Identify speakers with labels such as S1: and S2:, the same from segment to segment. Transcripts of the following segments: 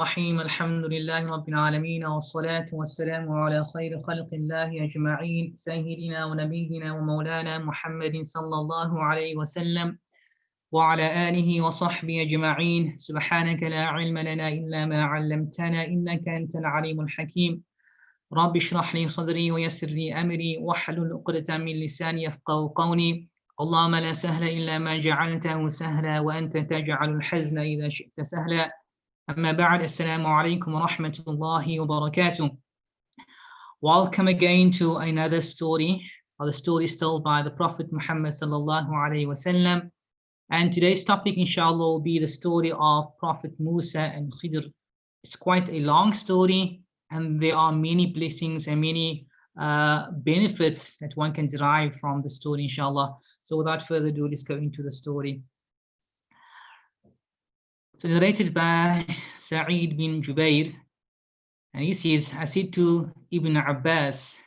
S1: الرحيم الحمد لله رب العالمين والصلاة والسلام على خير خلق الله أجمعين سيدنا ونبينا ومولانا محمد صلى الله عليه وسلم وعلى آله وصحبه أجمعين. سبحانك لا علم لنا إلا ما علمتنا إنك أنت العليم الحكيم. رب اشرح لي صدري ويسر لي أمري واحلل عقدة من لساني يفقهوا قولي. اللهم لا سهل إلا ما جعلته سهلا وأنت تجعل الحزن إذا شئت سهلا. أما بعد, Assalamu alaikum wa rahmatullahi wa barakatuh. Welcome again to another story, or the stories told by the Prophet Muhammad sallallahu alaihi wasallam. And today's topic, inshallah, will be the story of Prophet Musa and Khidr. It's quite a long story, and there are many blessings and many benefits that one can derive from the story, inshallah. So without further ado, let's go into the story. So narrated by Sa'id bin Jubair, and he says, I said to Ibn Abbas,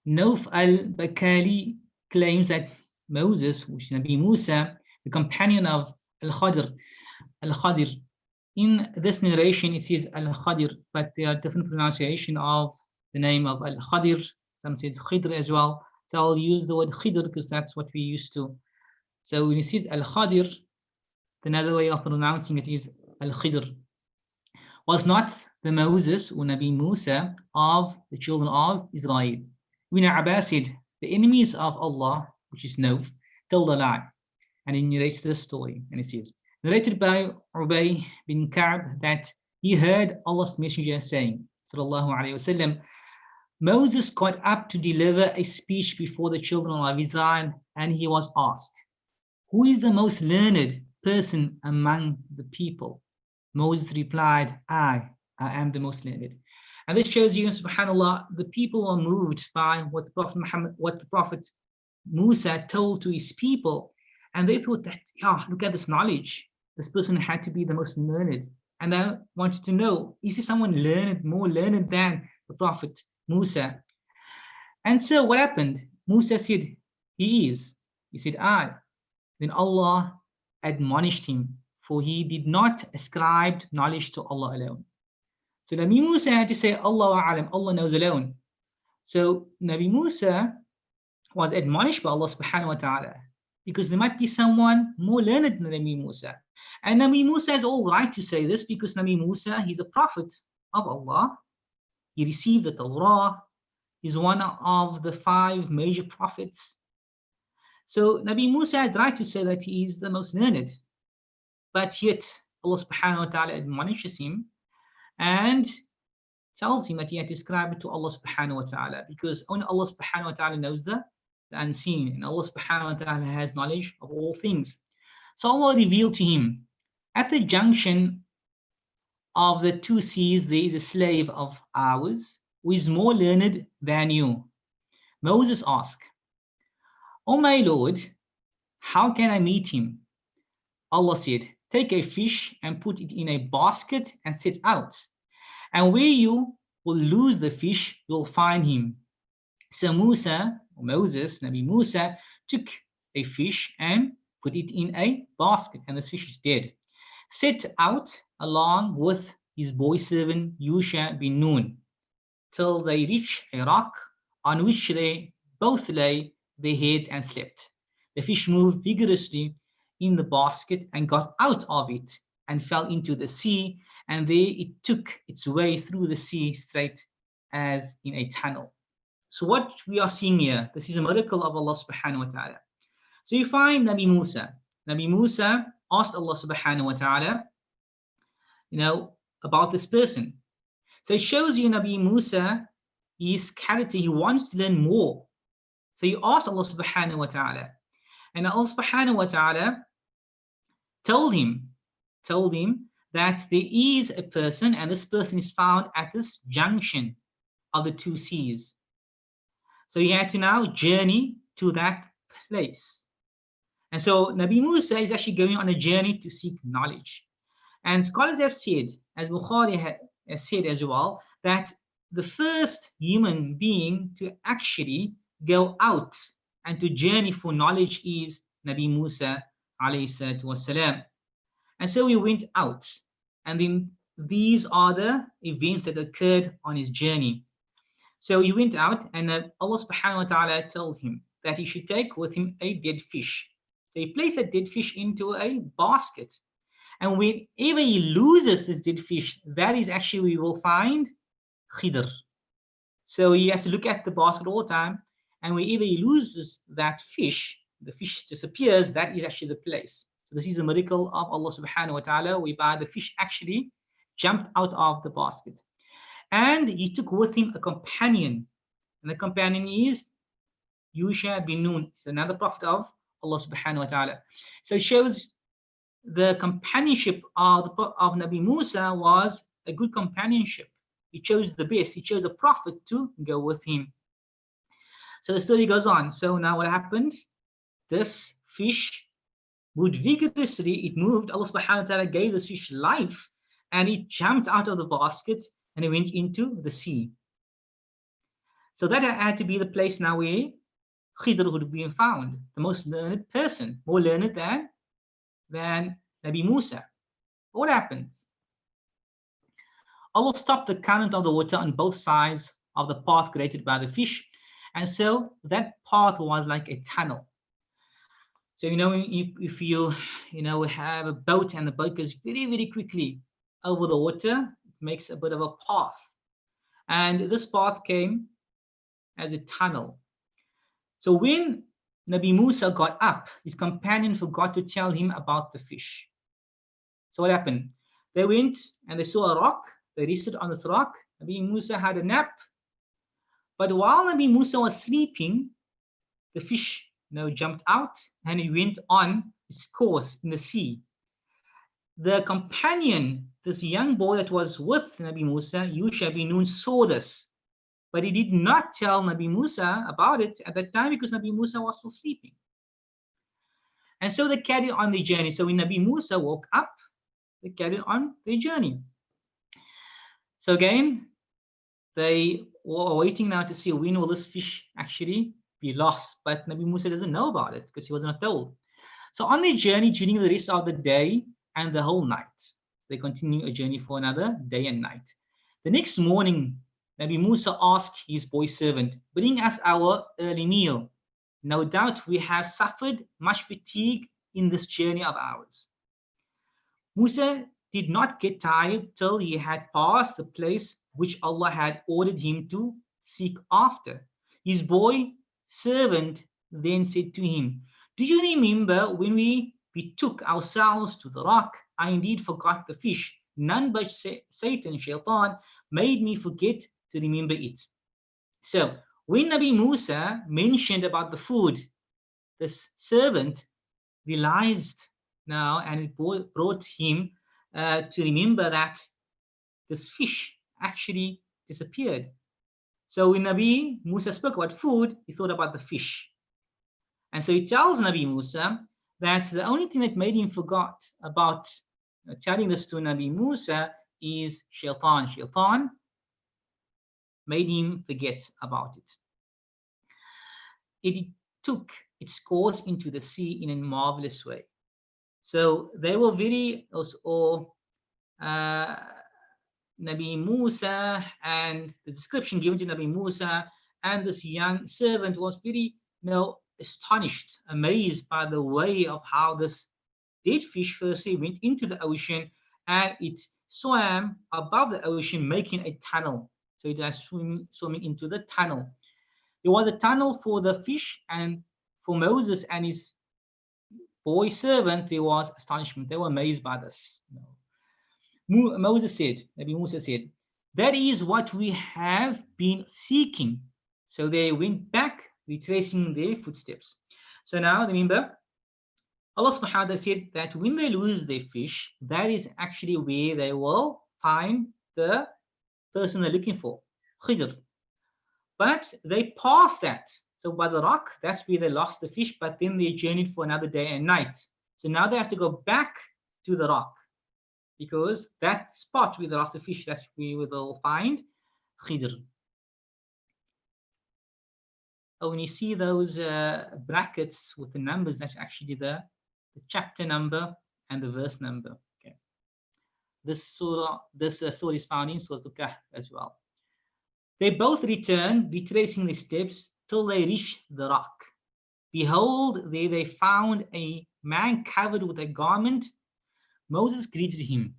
S1: Nauf al-Bakali claims that Moses, which is Nabi Musa, the companion of Al-Khidr, in this narration it says Al-Khidr, but there are different pronunciation of the name of Al-Khidr. Some say it's Khidr as well. So I'll use the word Khidr because that's what we used to. So when it says Al-Khidr, another way of pronouncing it is Al-Khidr. Was not the Moses or Nabi Musa of the children of Israel. Ibn Abbas said, the enemies of Allah, which is Nauf, told a lie. And he narrates this story. And he says, narrated by Ubay bin Ka'b, that he heard Allah's messenger saying, sallallahu alayhi wasallam, Moses got up to deliver a speech before the children of Israel, and he was asked, who is the most learned person among the people? Moses replied, I am the most learned. And this shows you, subhanAllah, the people were moved by what the Prophet Musa told to his people, and they thought that, look at this knowledge. This person had to be the most learned. And they wanted to know, is he someone learned, more learned than the Prophet Musa? And so what happened? Musa said, he is. He said, I. Then Allah admonished him, for he did not ascribe knowledge to Allah alone. So Nabi Musa had to say, Allah alam, Allah knows alone. So Nabi Musa was admonished by Allah subhanahu wa ta'ala, because there might be someone more learned than Nabi Musa. And Nabi Musa has all right to say this, because Nabi Musa, he's a prophet of Allah. He received the Torah. He's one of the 5 major prophets. So Nabi Musa had right to say that he is the most learned, but yet Allah subhanahu wa ta'ala admonishes him and tells him that he had to ascribe it to Allah subhanahu wa ta'ala, because only Allah subhanahu wa ta'ala knows the unseen, and Allah subhanahu wa ta'ala has knowledge of all things. So Allah revealed to him, at the junction of the 2 seas there is a slave of ours who is more learned than you. Moses asked, O my Lord, how can I meet him? Allah said, take a fish and put it in a basket and set out. And where you will lose the fish, you'll find him. So Moses, Nabi Musa, took a fish and put it in a basket, and the fish is dead. Set out along with his boy servant Yusha bin Nun, till they reach a rock on which they both lay their heads and slept. The fish moved vigorously in the basket and got out of it and fell into the sea, and there it took its way through the sea straight as in a tunnel. So what we are seeing here, this is a miracle of Allah subhanahu wa ta'ala. So you find Nabi Musa. Nabi Musa asked Allah subhanahu wa ta'ala, about this person. So it shows you Nabi Musa, his character, he wants to learn more. So you asked Allah subhanahu wa ta'ala, and Allah subhanahu wa ta'ala told him that there is a person, and this person is found at this junction of the 2 seas. So he had to now journey to that place. And so Nabi Musa is actually going on a journey to seek knowledge. And scholars have said, as Bukhari has said as well, that the first human being to actually go out and to journey for knowledge is Nabi Musa alayhi salatu wasalam. And so he went out, and then these are the events that occurred on his journey. So he went out, and Allah subhanahu wa ta'ala told him that he should take with him a dead fish. So he placed that dead fish into a basket. And whenever he loses this dead fish, that is actually where we will find Khidr. So he has to look at the basket all the time. And whenever he loses that fish, the fish disappears, that is actually the place. So this is a miracle of Allah subhanahu wa ta'ala, whereby the fish actually jumped out of the basket. And he took with him a companion. And the companion is Yusha bin Nun. It's another prophet of Allah subhanahu wa ta'ala. So it shows the companionship of Nabi Musa was a good companionship. He chose the best. He chose a prophet to go with him. So the story goes on. So now what happened? This fish moved vigorously. It moved. Allah subhanahu wa ta'ala gave this fish life, and it jumped out of the basket and it went into the sea. So that had to be the place now where Khidr would be found, the most learned person, more learned than Nabi Musa. What happens? Allah stopped the current of the water on both sides of the path created by the fish, and so that path was like a tunnel. So if you have a boat and the boat goes very, very quickly over the water, it makes a bit of a path. And this path came as a tunnel. So when Nabi Musa got up, his companion forgot to tell him about the fish. So what happened? They went and they saw a rock. They rested on this rock. Nabi Musa had a nap. But while Nabi Musa was sleeping, the fish jumped out and he went on its course in the sea. The companion, this young boy that was with Nabi Musa, Yusha bin Nun, saw this. But he did not tell Nabi Musa about it at that time because Nabi Musa was still sleeping. And so they carried on the journey. So when Nabi Musa woke up, they carried on their journey. So again, they were waiting now to see when will this fish actually be lost. But Nabi Musa doesn't know about it because he was not told. So on their journey, during the rest of the day and the whole night, they continue a journey for another day and night. The next morning, Nabi Musa asked his boy servant, "Bring us our early meal. No doubt we have suffered much fatigue in this journey of ours." Musa did not get tired till he had passed the place which Allah had ordered him to seek after. His boy servant then said to him, "Do you remember when we betook ourselves to the rock? I indeed forgot the fish. None but Satan, Shaitan, made me forget to remember it." So when Nabi Musa mentioned about the food, this servant realized now, and it brought him to remember that this fish actually disappeared. So when Nabi Musa spoke about food, he thought about the fish. And so he tells Nabi Musa that the only thing that made him forgot about telling this to Nabi Musa is Shaitan. Shaitan made him forget about it. It took its course into the sea in a marvelous way. So they were very, Nabi Musa, and the description given to Nabi Musa and this young servant was very, astonished, amazed by the way of how this dead fish firstly went into the ocean and it swam above the ocean, making a tunnel. So it was swimming into the tunnel. There was a tunnel for the fish, and for Moses and his boy servant, there was astonishment. They were amazed by this. Moses said, Nabi Musa said, "That is what we have been seeking." So they went back, retracing their footsteps. So now remember, Allah subhanahu wa ta'ala said that when they lose their fish, that is actually where they will find the person they're looking for, Khidr. But they passed that. So by the rock, that's where they lost the fish, but then they journeyed for another day and night. So now they have to go back to the rock, because that spot where they lost the fish, that's where they'll find Khidr. Oh, when you see those brackets with the numbers, that's actually the chapter number and the verse number. Okay. This story is found in Surah Al-Kahf as well. They both returned, retracing their steps till they reached the rock. Behold, there they found a man covered with a garment. Moses greeted him.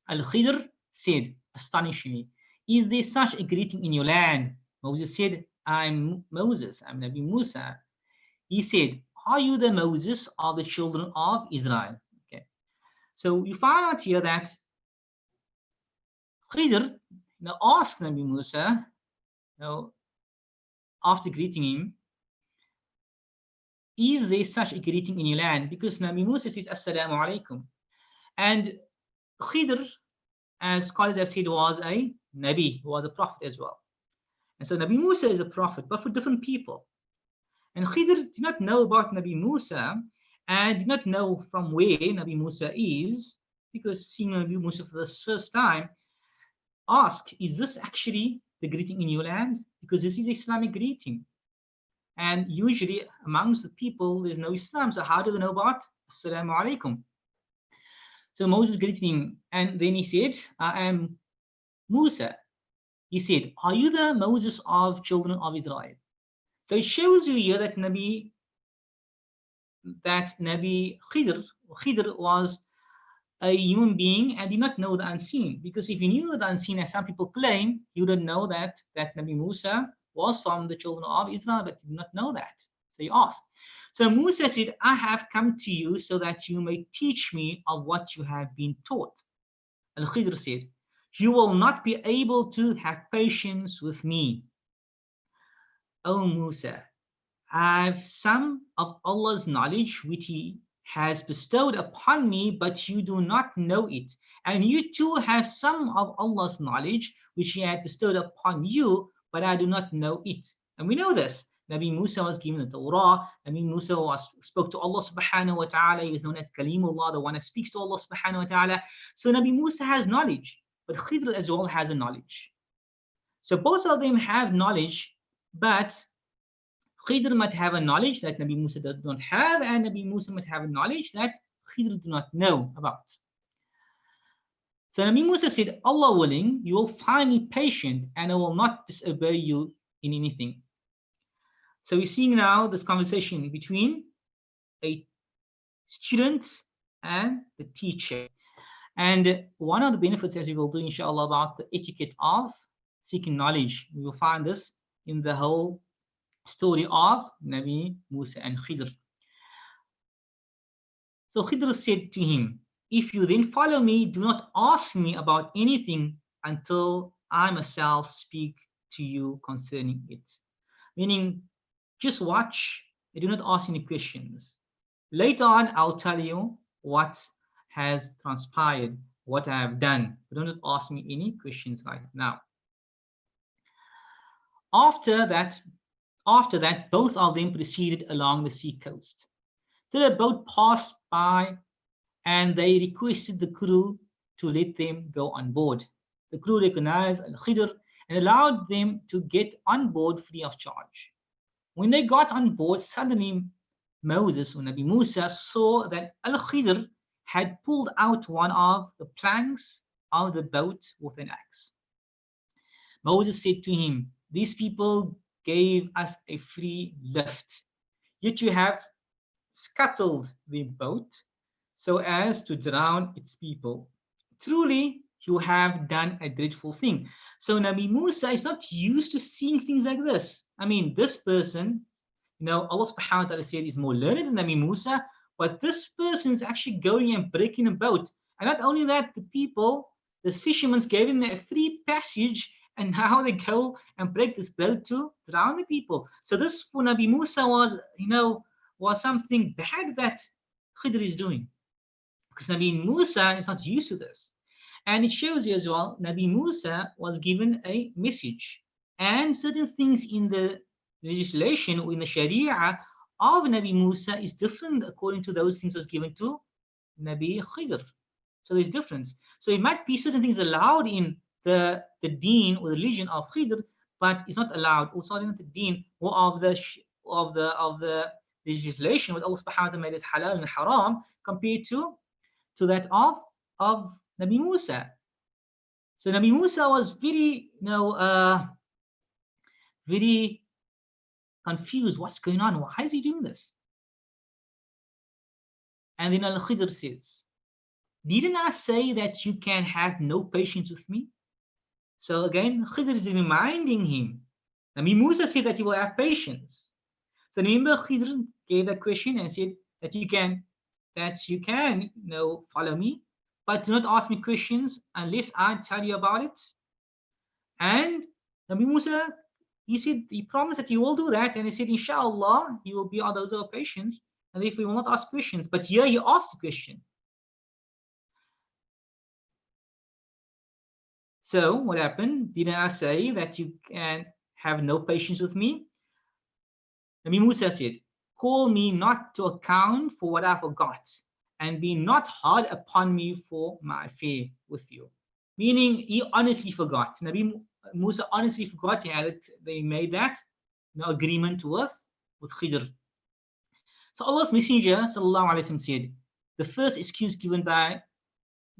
S1: Al-Khidr said, astonishingly, is there such a greeting in your land? Moses said, I'm Moses, I'm Nabi Musa. He said, are you the Moses of the children of Israel? Okay. So you find out here that Khidr asked Nabi Musa, after greeting him, is there such a greeting in your land? Because Nabi Musa says, Assalamu alaikum. And Khidr, as scholars have said, was a Nabi, was a prophet as well. And so Nabi Musa is a prophet, but for different people. And Khidr did not know about Nabi Musa and did not know from where Nabi Musa is, because seeing Nabi Musa for the first time, asked, is this actually the greeting in your land? Because this is Islamic greeting. And usually amongst the people, there's no Islam. So how do they know about Assalamu alaikum? So Moses greeted him, and then he said, I am Musa. He said, are you the Moses of children of Israel? So it shows you here that Nabi Khidr was a human being and did not know the unseen. Because if he knew the unseen, as some people claim, he wouldn't know that Nabi Musa was from the children of Israel, but did not know that. So he asked. So Musa said, I have come to you so that you may teach me of what you have been taught. Al-Khidr said, you will not be able to have patience with me. O Musa, I have some of Allah's knowledge which He has bestowed upon me, but you do not know it. And you too have some of Allah's knowledge which He had bestowed upon you, but I do not know it. And we know this. Nabi Musa was given the Torah. Nabi Musa spoke to Allah subhanahu wa ta'ala. He is known as Kalimullah, the one that speaks to Allah subhanahu wa ta'ala. So Nabi Musa has knowledge, but Khidr as well has a knowledge. So both of them have knowledge, but Khidr might have a knowledge that Nabi Musa does not have, and Nabi Musa might have a knowledge that Khidr do not know about. So Nabi Musa said, Allah willing, you will find me patient and I will not disobey you in anything. So we're seeing now this conversation between a student and the teacher. And one of the benefits, as we will do inshallah, about the etiquette of seeking knowledge, we will find this in the whole story of Nabi Musa and Khidr. So Khidr said to him, if you then follow me, do not ask me about anything until I myself speak to you concerning it. Meaning, just watch and do not ask any questions. Later on, I'll tell you what has transpired, what I have done. But do not ask me any questions right now. After that, both of them proceeded along the sea coast. Till a boat passed by, and they requested the crew to let them go on board. The crew recognized Al-Khidr and allowed them to get on board free of charge. When they got on board, suddenly Moses, or Nabi Musa, saw that Al-Khidr had pulled out one of the planks of the boat with an axe. Moses said to him, these people gave us a free lift, yet you have scuttled the boat so as to drown its people. Truly, you have done a dreadful thing. So Nabi Musa is not used to seeing things like this. I mean, this person, Allah subhanahu wa ta'ala said is more learned than Nabi Musa, but this person is actually going and breaking a boat. And not only that, the people, this fishermen gave him a free passage, and now they go and break this boat to drown the people. So this for Nabi Musa was something bad that Khidr is doing, because Nabi Musa is not used to this. And it shows you as well, Nabi Musa was given a message, and certain things in the legislation or in the Sharia of Nabi Musa is different according to those things was given to Nabi Khidr. So there's difference. So it might be certain things allowed in the deen or religion of Khidr, but it's not allowed also in the deen or of the legislation with Allah subhanahu wa ta'ala made as halal and haram compared to that of Nabi Musa. So Nabi Musa was very, very confused. What's going on? Why is he doing this? And then Al-Khidr says, didn't I say that you can have no patience with me? So again, Khidr is reminding him. Nabi Musa said that he will have patience. So remember, Khidr gave that question and said that you can, follow me, but do not ask me questions unless I tell you about it. And Nabi Musa, he promised that he will do that, and he said, inshallah, he will be on those who are patient, and if we will not ask questions. But here he asked the question. So what happened? Didn't I say that you can have no patience with me? Nabi Musa said, call me not to account for what I forgot, and be not hard upon me for my affair with you. Meaning he honestly forgot. Nabi Musa honestly forgot they made that agreement with Khidr. So Allah's Messenger sallallahu alaihi wasallam said, the first excuse given by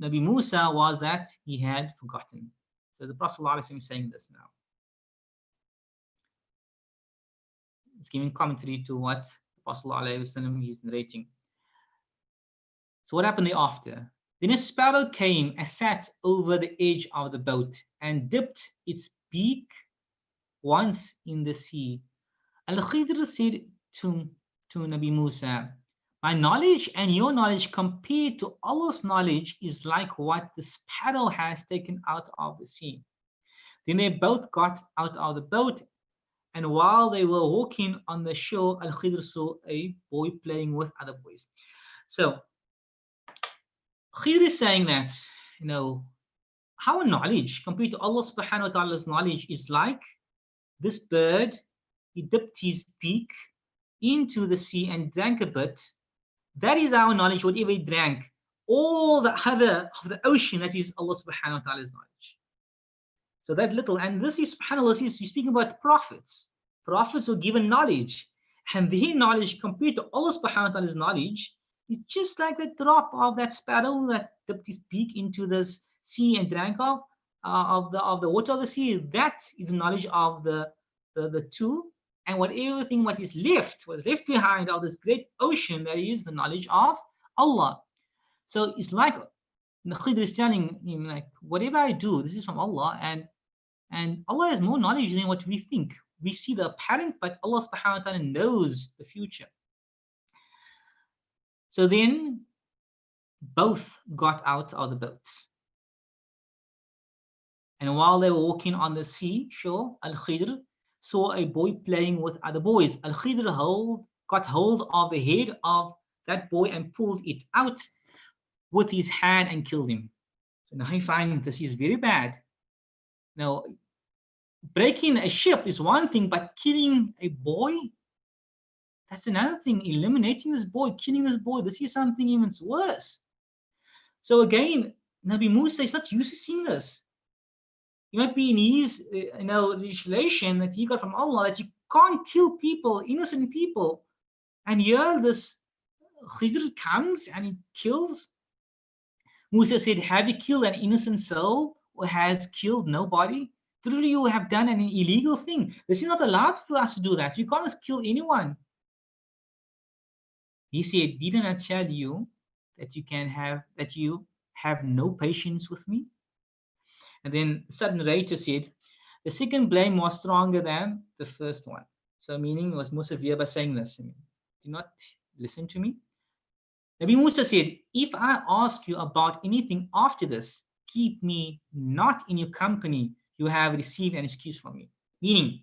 S1: Nabi Musa was that he had forgotten. So the Prophet sallallahu alaihi wasallam is saying this now. It's giving commentary to what the Prophet sallallahu alaihi wasallam is narrating. So what happened thereafter? Then a sparrow came and sat over the edge of the boat and dipped its beak once in the sea. Al-Khidr said to Nabi Musa, my knowledge and your knowledge compared to Allah's knowledge is like what the sparrow has taken out of the sea. Then they both got out of the boat, and while they were walking on the shore, Al-Khidr saw a boy playing with other boys. So Khidr is saying that, our knowledge compared to Allah subhanahu wa ta'ala's knowledge is like this bird. He dipped his beak into the sea and drank a bit. That is our knowledge, whatever he drank. All the other of the ocean, that is Allah subhanahu wa ta'ala's knowledge. So that little, and this is, subhanAllah, he's speaking about prophets. Prophets were given knowledge, and their knowledge compared to Allah subhanahu wa ta'ala's knowledge is just like the drop of that sparrow that dipped his beak into this sea and drank of the water of the sea. That is the knowledge of the two. And what is left behind of this great ocean, that is the knowledge of Allah. So it's like the Khidr is telling him, like, whatever I do, this is from Allah, and Allah has more knowledge than what we think. We see the apparent, but Allah subhanahu wa ta'ala knows the future. So then both got out of the boat. And while they were walking on the sea shore, Al-Khidr saw a boy playing with other boys. Al-Khidr got hold of the head of that boy and pulled it out with his hand and killed him. So now I find this is very bad. Now, breaking a ship is one thing, but killing a boy, that's another thing. Eliminating this boy, killing this boy, this is something even worse. So again, Nabi Musa is not used to seeing this. It might be in his legislation that he got from Allah that you can't kill people, innocent people. And here this Khidr comes and he kills. Musa said, have you killed an innocent soul or has killed nobody? Truly you have done an illegal thing. This is not allowed for us to do that. You can't just kill anyone. He said, didn't I tell you that you have no patience with me? And then the sub-narrator said, the second blame was stronger than the first one. So meaning it was more severe by saying this. Do not listen to me. Nabi Musa said, if I ask you about anything after this, keep me not in your company. You have received an excuse from me. Meaning,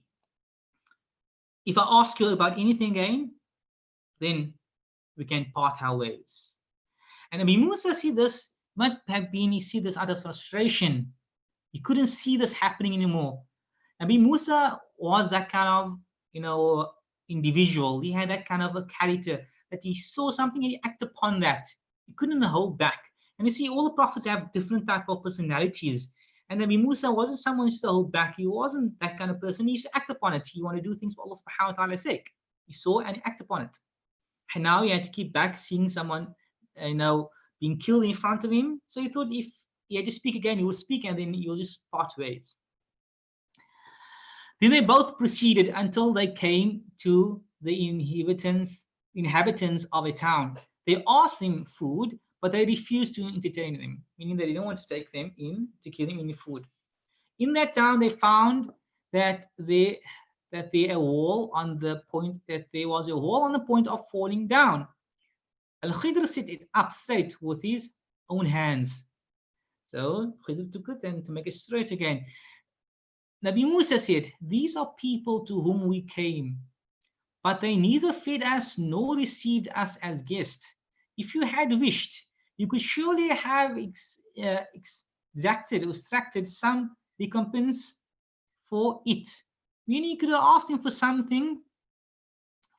S1: if I ask you about anything again, then we can part our ways. And Nabi Musa see this, might have been, he see this out of frustration. He couldn't see this happening anymore. Nabi Musa was that kind of, individual. He had that kind of a character that he saw something and he acted upon that. He couldn't hold back. And you see, all the prophets have different type of personalities. And Nabi Musa wasn't someone who used to hold back. He wasn't that kind of person. He used to act upon it. He wanted to do things for Allah subhanahu wa ta'ala's sake. He saw and he acted upon it. And now he had to keep back seeing someone, being killed in front of him. So he thought, if he had to speak again. He will speak and then you'll just part ways. Then they both proceeded until they came to the inhabitants of a town. They asked them food, but they refused to entertain them, meaning they didn't want to take them in to give them any food. In that town, they found that there was a wall on the point of falling down. Al-Khidr set it up straight with his own hands. So Khidr took it and to make it straight again. Nabi Musa said, "These are people to whom we came, but they neither fed us nor received us as guests. If you had wished, you could surely have extracted some recompense for it. Meaning you could have asked him for something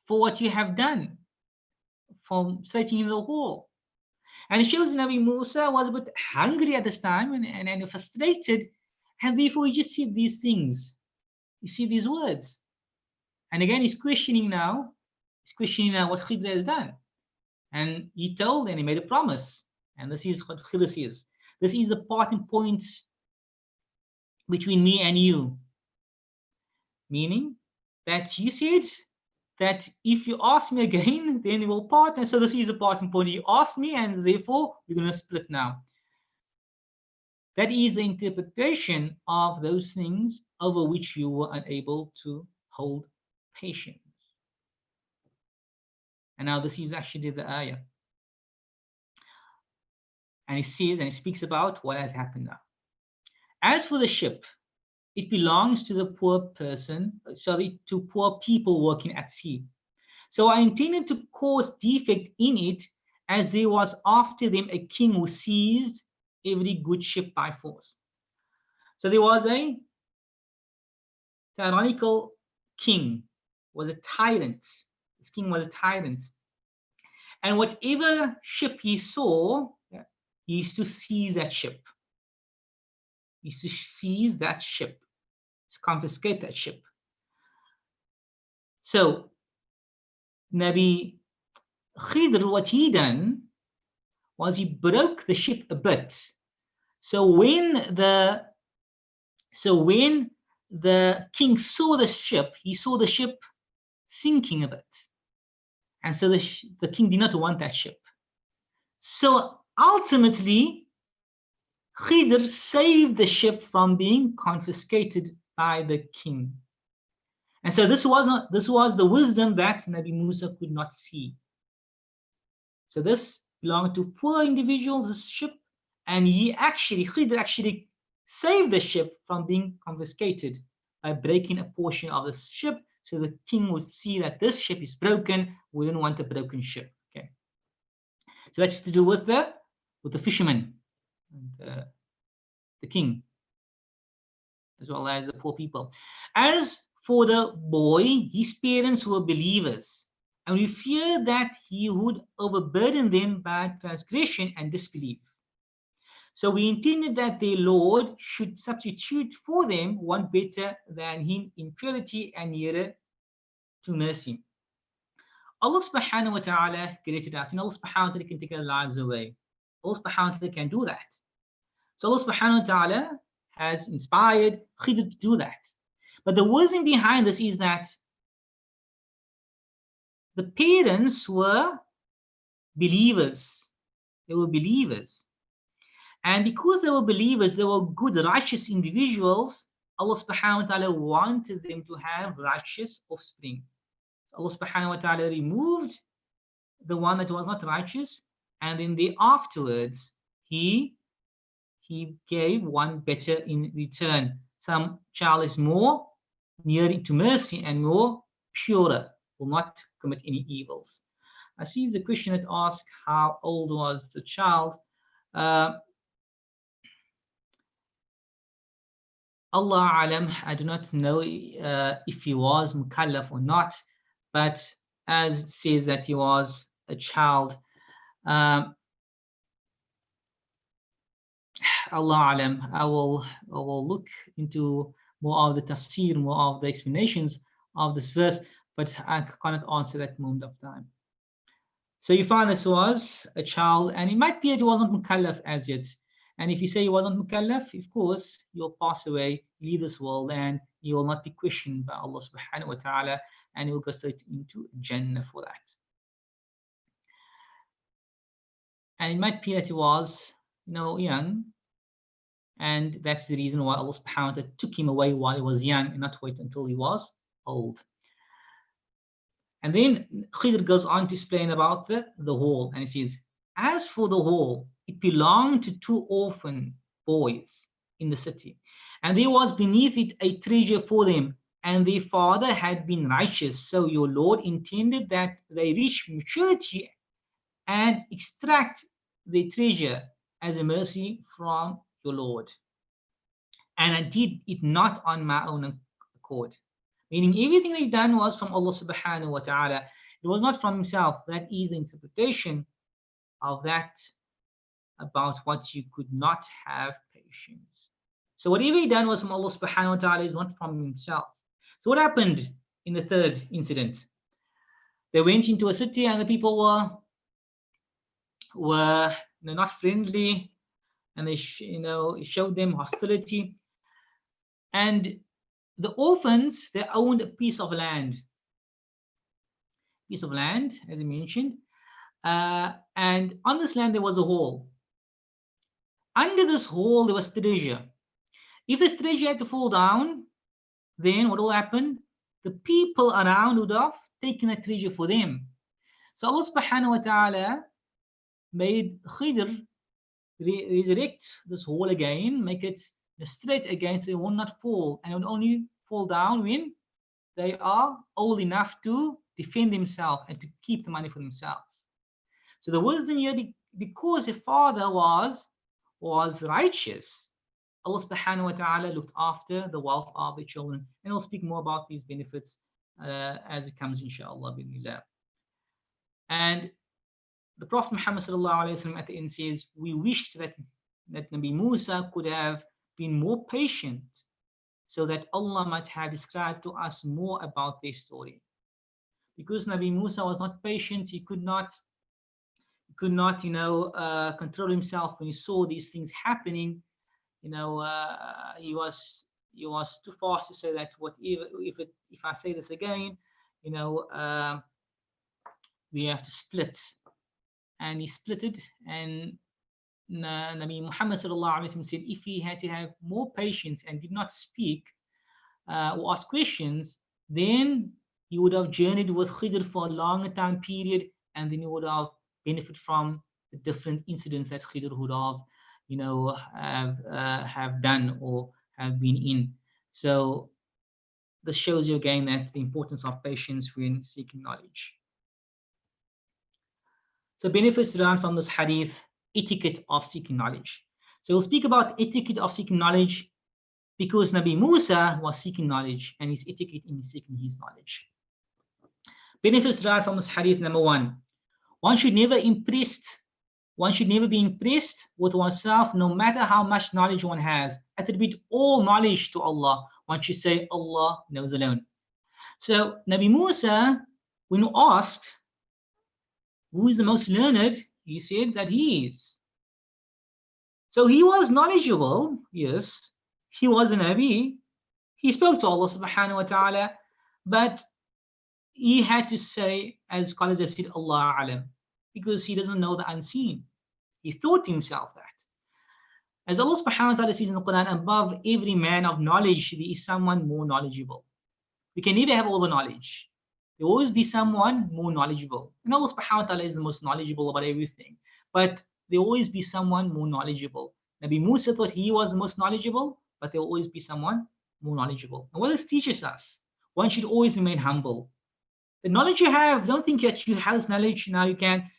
S1: for what you have done, from searching in the hall." And it shows Nabi Musa was a bit hungry at this time and frustrated, and therefore he just said these things. You see these words. And again, he's questioning now what Khidr has done. And he told and he made a promise. And this is what Khidr says. This is the parting point between me and you. Meaning that you said that if you ask me again, then we will part. And so this is the parting point. You asked me, and therefore we're going to split now. That is the interpretation of those things over which you were unable to hold patience. And now this is actually the ayah. And it says, and it speaks about what has happened now. As for the ship, it belongs to the poor people working at sea. So I intended to cause defect in it, as there was after them a king who seized every good ship by force. So there was a tyrannical king, was a tyrant. This king was a tyrant. And whatever ship he saw, he used to seize that ship. He used to seize that ship, to confiscate that ship. So Nabi Khidr, what he done was he broke the ship a bit. So when the king saw the ship, he saw the ship sinking a bit. And so the king did not want that ship. So ultimately, Khidr saved the ship from being confiscated by the king. And so this was the wisdom that Nabi Musa could not see. So this belonged to poor individuals, this ship, and Khidr actually saved the ship from being confiscated by breaking a portion of the ship, so the king would see that this ship is broken. We don't want a broken ship. Okay. So that's to do with the fishermen, and the king, as well as the poor people. As for the boy, his parents were believers, and we feared that he would overburden them by transgression and disbelief. So we intended that their Lord should substitute for them one better than him in purity and nearer to mercy. Allah subhanahu wa ta'ala created us, and Allah subhanahu wa ta'ala can take our lives away. Allah subhanahu wa ta'ala can do that. So Allah subhanahu wa ta'ala has inspired Khidr to do that. But the wisdom behind this is that the parents were believers. They were believers. And because they were believers, they were good, righteous individuals, Allah subhanahu wa ta'ala wanted them to have righteous offspring. So Allah subhanahu wa ta'ala removed the one that was not righteous, and then afterwards he gave one better in return. Some child is more near to mercy and more purer, will not commit any evils. I see the question that asks how old was the child. Allah alam, I do not know if he was mukallaf or not, but as it says that he was a child, Allah alam, I will look into more of the tafsir, more of the explanations of this verse, but I cannot answer that moment of time. So you find this was a child, and it might be that he wasn't mukallaf as yet. And if you say you wasn't mukallaf, of course, you'll pass away, leave this world, and you will not be questioned by Allah subhanahu wa ta'ala, and you will go straight into Jannah for that. And it might be that he was, young, and that's the reason why Allah subhanahu wa ta'ala took him away while he was young and not wait until he was old. And then Khidr goes on to explain about the hall, and he says, as for the hall, it belonged to 2 orphan boys in the city, and there was beneath it a treasure for them, and their father had been righteous. So your Lord intended that they reach maturity and extract their treasure as a mercy from your Lord. And I did it not on my own accord. Meaning everything they've done was from Allah subhanahu wa ta'ala. It was not from himself. That is the interpretation of that about what you could not have patience. So whatever he done was from Allah subhanahu wa ta'ala, is not from himself. So what happened in the third incident? They went into a city and the people were not friendly, and they showed them hostility. And the orphans, they owned a piece of land, as I mentioned, and on this land there was a hall. Under this hall there was treasure. If this treasure had to fall down, then what will happen? The people around would have taken a treasure for them. So Allah subhanahu wa ta'ala made Khidr resurrect this hall again, make it straight again, so it will not fall, and it will only fall down when they are old enough to defend themselves and to keep the money for themselves. So the wisdom here, because the father was righteous, Allah subhanahu wa ta'ala looked after the wealth of the children. And we'll speak more about these benefits as it comes, inshallah, bismillah. And the Prophet Muhammad sallallahu alayhi wa sallam at the end says, we wished that Nabi Musa could have been more patient, so that Allah might have described to us more about their story. Because Nabi Musa was not patient, he could not control himself when he saw these things happening. He was too fast to say that if I say this again, we have to split. And he split it, and Nabi Muhammad sallallahu alaihi wasallam said, if he had to have more patience and did not speak or ask questions, then he would have journeyed with Khidr for a longer time period, and then he would have benefited from the different incidents that Khidr would have done or have been in. So this shows you again that the importance of patience when seeking knowledge. So benefits derived from this hadith: etiquette of seeking knowledge. So we'll speak about etiquette of seeking knowledge because Nabi Musa was seeking knowledge, and his etiquette in seeking his knowledge. Benefits derived from this hadith: number 1, one should never be impressed with oneself, no matter how much knowledge one has. Attribute all knowledge to Allah. One should say Allah knows alone. So Nabi Musa, when asked who is the most learned, he said that he is. So he was knowledgeable, yes, he was a Nabi, he spoke to Allah subhanahu wa ta'ala, but he had to say, as Khalid said, Allah alam, because he doesn't know the unseen. He thought to himself that. As Allah subhanahu wa ta'ala says in the Quran, above every man of knowledge, there is someone more knowledgeable. We can never have all the knowledge. There will always be someone more knowledgeable. And Allah subhanahu wa ta'ala is the most knowledgeable about everything. But there will always be someone more knowledgeable. Nabi Musa thought he was the most knowledgeable, but there will always be someone more knowledgeable. And what this teaches us, one should always remain humble. The knowledge you have, don't think that you have this knowledge, now you can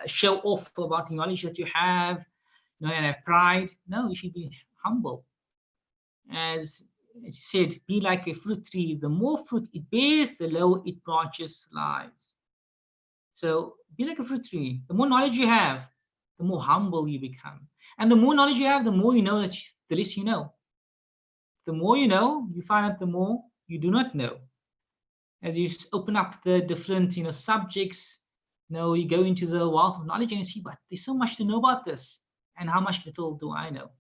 S1: show off about the knowledge that you have, and have pride. No, you should be humble. As it said, be like a fruit tree. The more fruit it bears, the lower its branches lies. So be like a fruit tree. The more knowledge you have, the more humble you become. And the more knowledge you have, the more you know, that the less you know. The more you know, you find out the more you do not know. As you open up the different subjects, You go into the wealth of knowledge and you see, but there's so much to know about this, and how much little do I know.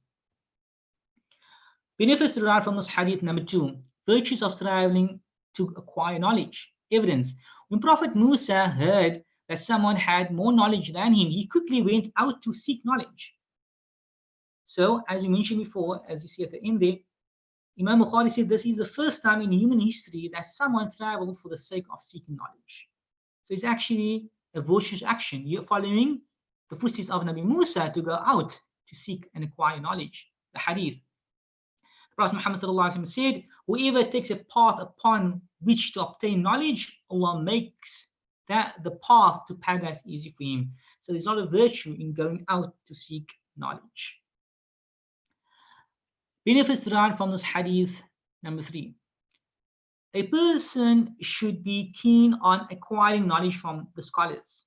S1: Benefits derived from this hadith number 2, virtues of striving to acquire knowledge. Evidence. When Prophet Musa heard that someone had more knowledge than him, he quickly went out to seek knowledge. So, as you mentioned before, as you see at the end there, Imam Bukhari said this is the first time in human history that someone traveled for the sake of seeking knowledge. So it's actually a virtuous action. You're following the footsteps of Nabi Musa to go out to seek and acquire knowledge. The hadith. The Prophet Muhammad said, whoever takes a path upon which to obtain knowledge, Allah makes that the path to paradise easy for him. So there's not a virtue in going out to seek knowledge. Benefits derived from this hadith number 3. A person should be keen on acquiring knowledge from the scholars.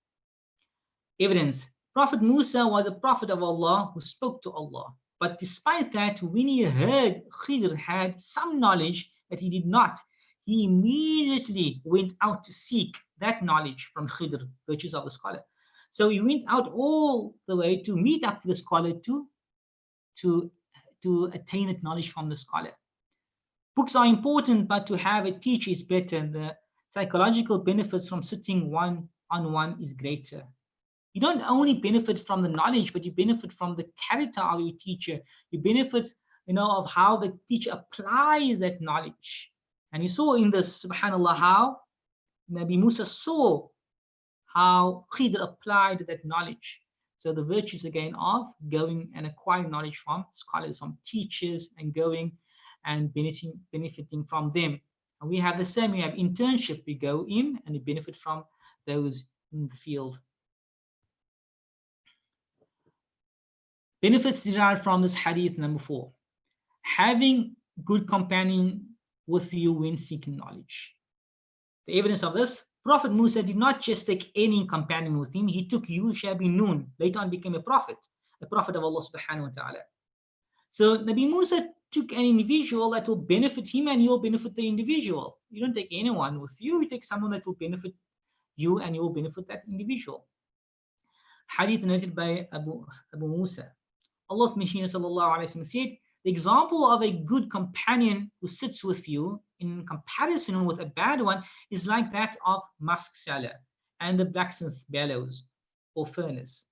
S1: Evidence. Prophet Musa was a prophet of Allah who spoke to Allah. But despite that, when he heard Khidr had some knowledge that he did not, he immediately went out to seek that knowledge from Khidr, virtues of the scholar. So he went out all the way to meet up with the scholar to attain that knowledge from the scholar. Books are important, but to have a teacher is better. The psychological benefits from sitting one-on-one is greater. You don't only benefit from the knowledge, but you benefit from the character of your teacher. You benefit, of how the teacher applies that knowledge. And you saw in this, subhanAllah, how Nabi Musa saw how Khidr applied that knowledge. So the virtues again of going and acquiring knowledge from scholars, from teachers, and going and benefiting from them. And we have the same. We have internship. We go in and we benefit from those in the field. Benefits derived from this hadith number 4. Having good companion with you when seeking knowledge. The evidence of this, Prophet Musa did not just take any companion with him. He took Yusha bin Nun, later on became a prophet of Allah subhanahu wa ta'ala. So Nabi Musa took an individual that will benefit him and he will benefit the individual. You don't take anyone with you. You take someone that will benefit you and you will benefit that individual. Hadith narrated by Abu Musa. Allah's Messenger sallallahu alaihi wasallam said, the example of a good companion who sits with you in comparison with a bad one is like that of musk seller and the blacksmith bellows or furnace.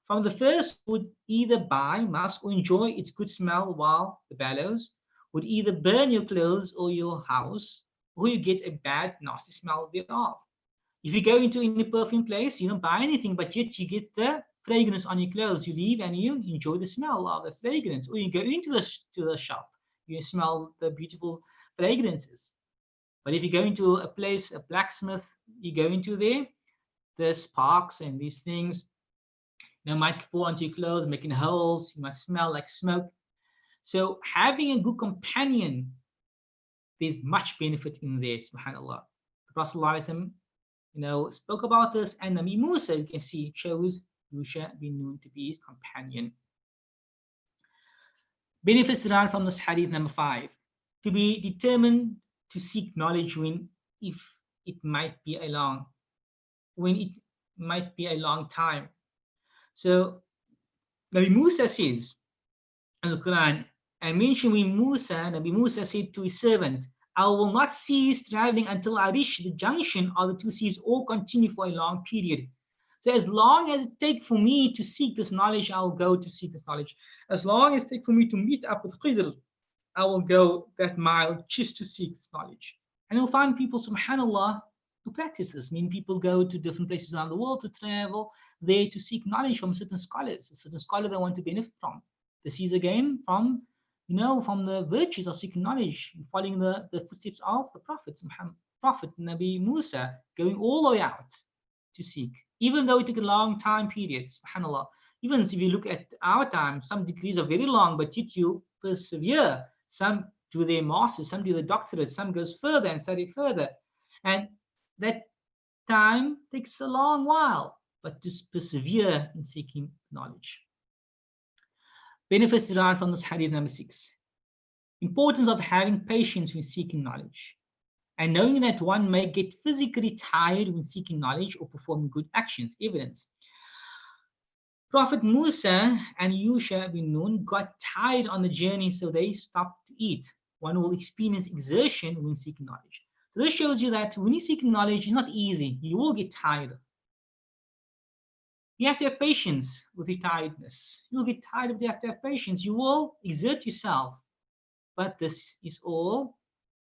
S1: From the first would either buy musk or enjoy its good smell, while the bellows would either burn your clothes or your house, or you get a bad, nasty smell thereof. If you go into any perfume place, you don't buy anything, but yet you get the fragrance on your clothes. You leave and you enjoy the smell of the fragrance. Or you go into the shop, you smell the beautiful fragrances. But if you go into a place, a blacksmith, you go into there, the sparks and these things, might fall onto your clothes, making holes. You must smell like smoke. So having a good companion, there's much benefit in there, subhanAllah. The Prophet ﷺ, spoke about this, and Nabi Musa, you can see, chose Yusha bin Nun to be his companion. Benefits derived from this hadith number 5. To be determined to seek knowledge when it might be a long time. So Nabi Musa says in the Quran, and mention when Nabi Musa said to his servant, I will not cease traveling until I reach the junction of the two seas or continue for a long period. So as long as it takes for me to seek this knowledge, I will go to seek this knowledge. As long as it takes for me to meet up with Khidr, I will go that mile just to seek this knowledge. And you'll find people, subhanAllah, to practice this. People go to different places around the world to travel there to seek knowledge from certain scholars, a certain scholar they want to benefit from. This is again from the virtues of seeking knowledge, following the footsteps of the prophets, Prophet Nabi Musa, going all the way out to seek, even though it took a long time period, subhanAllah. Even if you look at our time, some degrees are very long, but yet you persevere. Some do their masters, some do the doctorate, some goes further and study further. And that time takes a long while, but just persevere in seeking knowledge. Benefits derived from this hadith number 6. Importance of having patience when seeking knowledge. and knowing that one may get physically tired when seeking knowledge or performing good actions. Evidence. Prophet Musa and Yusha bin Nun got tired on the journey, so they stopped to eat. One will experience exertion when seeking knowledge. So this shows you that when you're seeking knowledge, it's not easy. You will get tired. You have to have patience with your tiredness. You will get tired, but you have to have patience. You will exert yourself. But this is all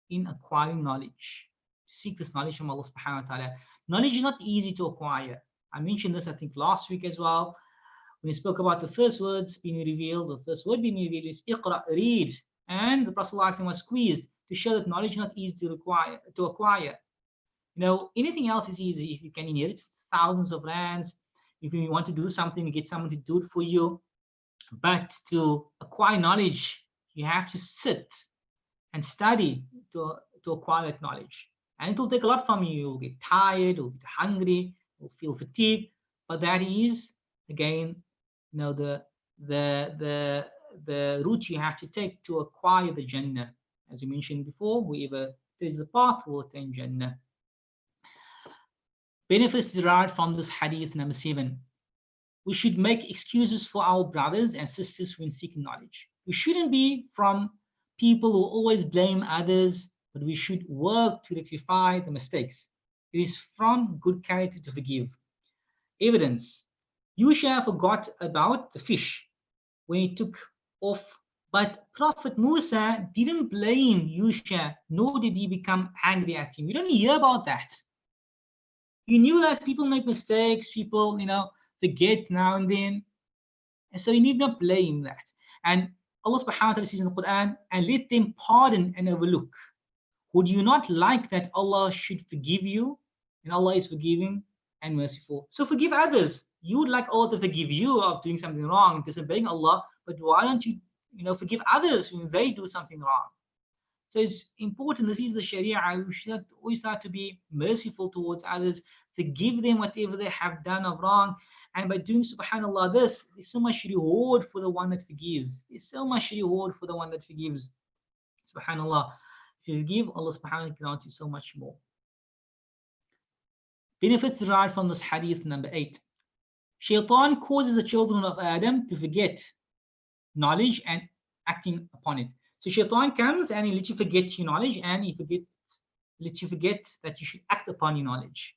S1: in acquiring knowledge. Seek this knowledge from Allah subhanahu wa ta'ala. Knowledge is not easy to acquire. I mentioned this, I think, last week as well. When we spoke about the first words being revealed, the first word being revealed is Iqra, read. And the Prophet was squeezed to show that knowledge is not easy to acquire. You know, anything else is easy. If you can inherit thousands of rands, if you want to do something, you get someone to do it for you. But to acquire knowledge, you have to sit and study to acquire that knowledge. And it will take a lot from you. You'll get tired, you'll get hungry, you'll feel fatigued. But that is, again, you know, the route you have to take to acquire the Jannah. As we mentioned before, whoever takes the path will attain Jannah. Benefits derived from this hadith number 7. We should make excuses for our brothers and sisters when seeking knowledge. We shouldn't be from people who always blame others, but we should work to rectify the mistakes. It is from good character to forgive. Evidence. Yusha forgot about the fish when he took off, but Prophet Musa didn't blame Yusha, nor did he become angry at him. We don't hear about that. He knew that people make mistakes, people, forget now and then. And so you need not blame that. And Allah subhanahu wa ta'ala says in the Quran, and let them pardon and overlook. Would you not like that Allah should forgive you? And Allah is forgiving and merciful. So forgive others. You would like Allah to forgive you of doing something wrong, disobeying Allah, but why don't you, forgive others when they do something wrong? So it's important. This is the Sharia. We should always start to be merciful towards others, forgive them whatever they have done of wrong. And by doing, subhanAllah, this, there's so much reward for the one that forgives. There's so much reward for the one that forgives. SubhanAllah. If you forgive, Allah subhanahu wa ta'ala grants you so much more. Benefits derived from this hadith number 8. Shaitan causes the children of Adam to forget knowledge and acting upon it. So Shaitan comes and he lets you forget your knowledge, and he lets you forget that you should act upon your knowledge.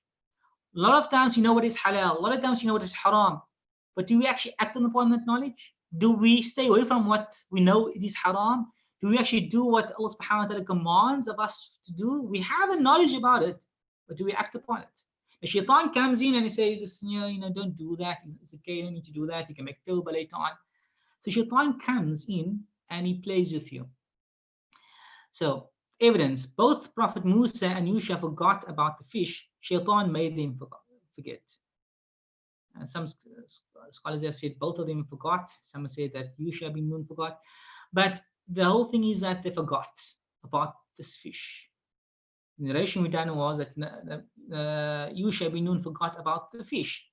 S1: A lot of times you know what is halal, a lot of times you know what is haram, but do we actually act upon that knowledge? Do we stay away from what we know it is haram? Do we actually do what Allah subhanahu wa ta'ala commands of us to do? We have the knowledge about it, but do we act upon it? The Shaitan comes in and he says, don't do that, it's okay, you don't need to do that, you can make tawbah later on. So Shaitan comes in and he plays with you. So evidence, both Prophet Musa and Yusha forgot about the fish. Shaitan made them forget. And some scholars have said both of them forgot. Some have said that Yusha bin Nun forgot. But the whole thing is that they forgot about this fish. The narration we done was that Yusha bin Nun forgot about the fish.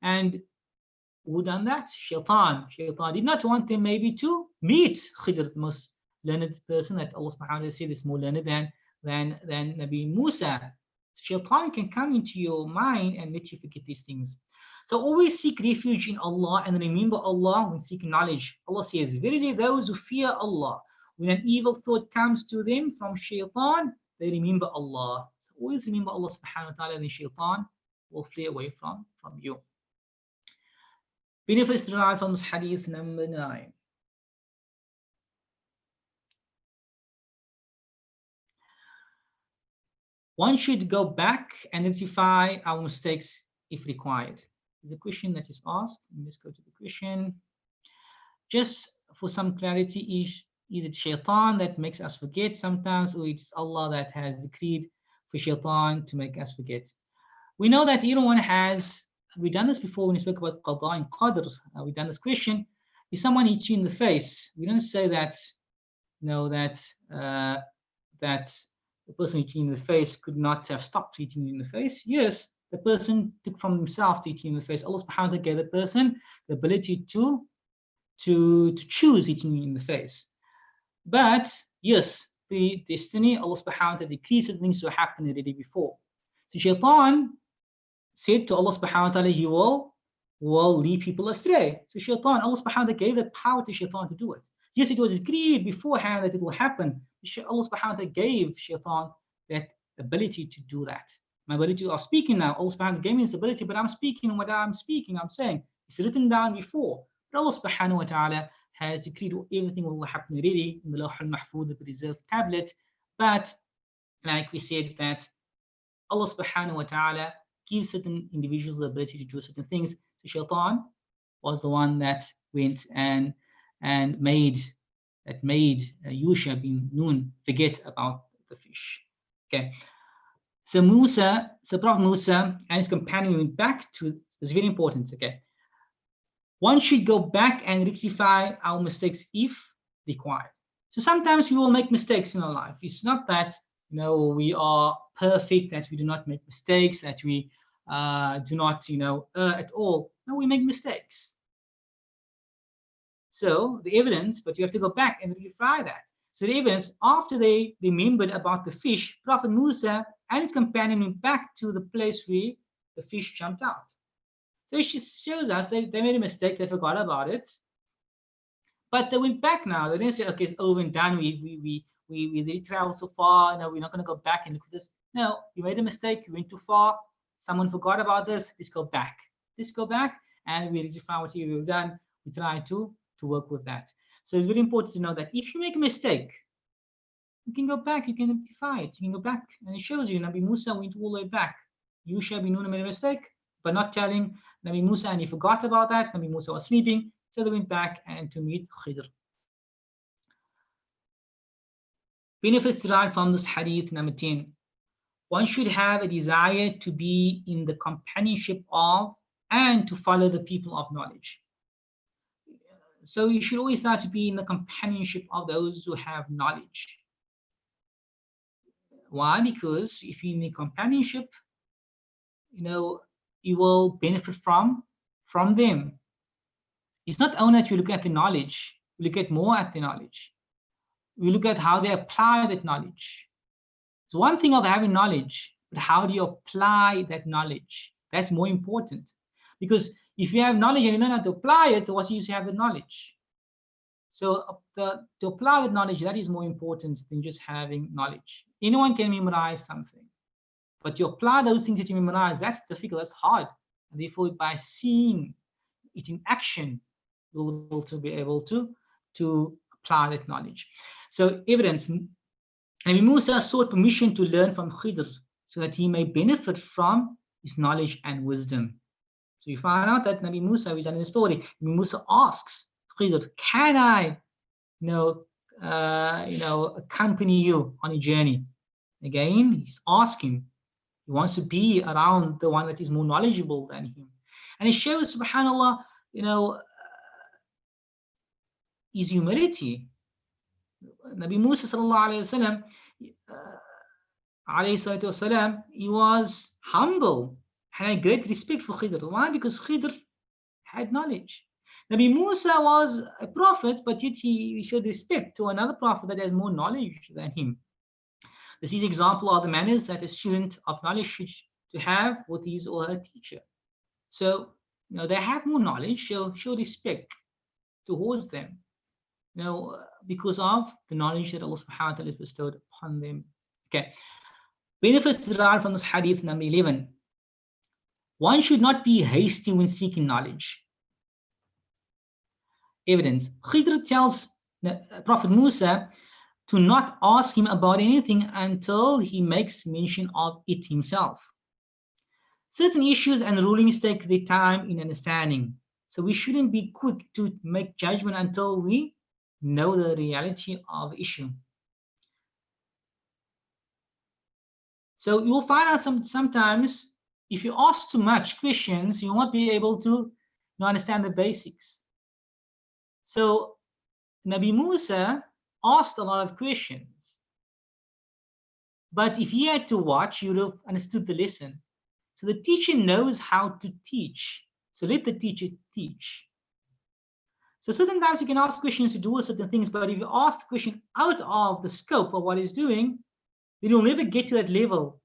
S1: And who done that? Shaitan. Shaitan did not want them maybe to meet Khidr, the most learned person that Allah subhanahu wa ta'ala said is more learned than Nabi Musa. Shaitan can come into your mind and let you forget these things. So always seek refuge in Allah and remember Allah when seeking knowledge. Allah says, verily those who fear Allah, when an evil thought comes to them from Shaitan, they remember Allah. So always remember Allah subhanahu wa ta'ala, then Shaitan will flee away from you. Benefits derived from this hadith number 9. One should go back and rectify our mistakes if required. There's a question that is asked. Let's go to the question. Just for some clarity, is it Shaitan that makes us forget sometimes, or it's Allah that has decreed for Shaitan to make us forget? We know that everyone has, we've done this before when we spoke about Qada and Qadr. We've done this question. If someone hits you in the face, we don't say that, that the person hitting you in the face could not have stopped hitting you in the face. Yes, the person took from himself to hit you in the face. Allah subhanahu wa ta'ala gave the person the ability to choose hitting you in the face. But yes, predestiny. Allah subhanahu wa ta'ala decreed certain things to happen already before. So Shaitan said to Allah subhanahu wa ta'ala, he will lead people astray. So Shaitan, Allah subhanahu wa ta'ala gave the power to Shaitan to do it. Yes, it was agreed beforehand that it will happen. Allah subhanahu wa ta'ala gave Shaitan that ability to do that. My ability of speaking now, Allah subhanahu wa ta'ala gave me this ability, but I'm speaking what I'm speaking, I'm saying. It's written down before. But Allah subhanahu wa ta'ala has decreed everything will happen already in the Lawh al-Mahfuz, the preserved tablet. But like we said, that Allah subhanahu wa ta'ala gives certain individuals the ability to do certain things. So Shaitan was the one that went and made Yusha bin Nun forget about the fish. Okay. So Prophet Musa and his companion went back to, it's very important, okay. One should go back and rectify our mistakes if required. So sometimes we will make mistakes in our life. It's not that, you know, we are perfect, that we do not make mistakes, that we do not, you know, at all. No, we make mistakes. So the evidence, but you have to go back and rectify that. So the evidence, after they remembered about the fish, Prophet Musa and his companion went back to the place where the fish jumped out. So it shows us they made a mistake, they forgot about it. But they went back now. They didn't say, okay, it's over and done. We did travel so far. No, we're not going to go back and look at this. No, you made a mistake. You went too far. Someone forgot about this. Let's go back. Let's go back and we rectify what we've done. We try to work with that. So it's very important to know that if you make a mistake, you can go back, you can rectify it, you can go back, and it shows you Nabi Musa went all the way back. Yusha bin Nun made a mistake, but not telling Nabi Musa, and he forgot about that. Nabi Musa was sleeping, so they went back and to meet Khidr. Benefits derived from this hadith, number 10. One should have a desire to be in the companionship of and to follow the people of knowledge. So you should always start to be in the companionship of those who have knowledge. Why? Because if you're in the companionship, you know, you will benefit from them. It's not only that you look at the knowledge, you look at more at the knowledge. We look at how they apply that knowledge. It's one thing of having knowledge, but how do you apply that knowledge? That's more important. Because if you have knowledge and you don't know how to apply it, what's the use to have the knowledge? So to apply the knowledge, that is more important than just having knowledge. Anyone can memorize something, but to apply those things that you memorize, that's difficult, that's hard. And therefore, by seeing it in action, you'll also be able to apply that knowledge. So evidence, Nabi Musa sought permission to learn from Khidr so that he may benefit from his knowledge and wisdom. So you find out that Nabi Musa, we done in the story, Nabi Musa asks Khidr, can I, accompany you on a journey? Again, he's asking. He wants to be around the one that is more knowledgeable than him. And it shows, subhanAllah, his humility. Nabi Musa sallallahu alayhi wasallam, he was humble, had great respect for Khidr. Why? Because Khidr had knowledge. Nabi Musa was a prophet, but yet he showed respect to another prophet that has more knowledge than him. This is an example of the manners that a student of knowledge should to have with his or her teacher. So, they have more knowledge, show respect towards them, because of the knowledge that Allah subhanahu wa ta'ala has bestowed upon them. Okay. Benefits derived from this hadith, number 11. One should not be hasty when seeking knowledge. Evidence. Khidr tells Prophet Musa to not ask him about anything until he makes mention of it himself. Certain issues and rulings take their time in understanding. So we shouldn't be quick to make judgment until we know the reality of the issue. So you will find out sometimes if you ask too much questions, you won't be able to understand the basics. So Nabi Musa asked a lot of questions, but if he had to watch, you would have understood the lesson. So the teacher knows how to teach. So let the teacher teach. So certain times you can ask questions to do certain things, but if you ask the question out of the scope of what he's doing, then you'll never get to that level.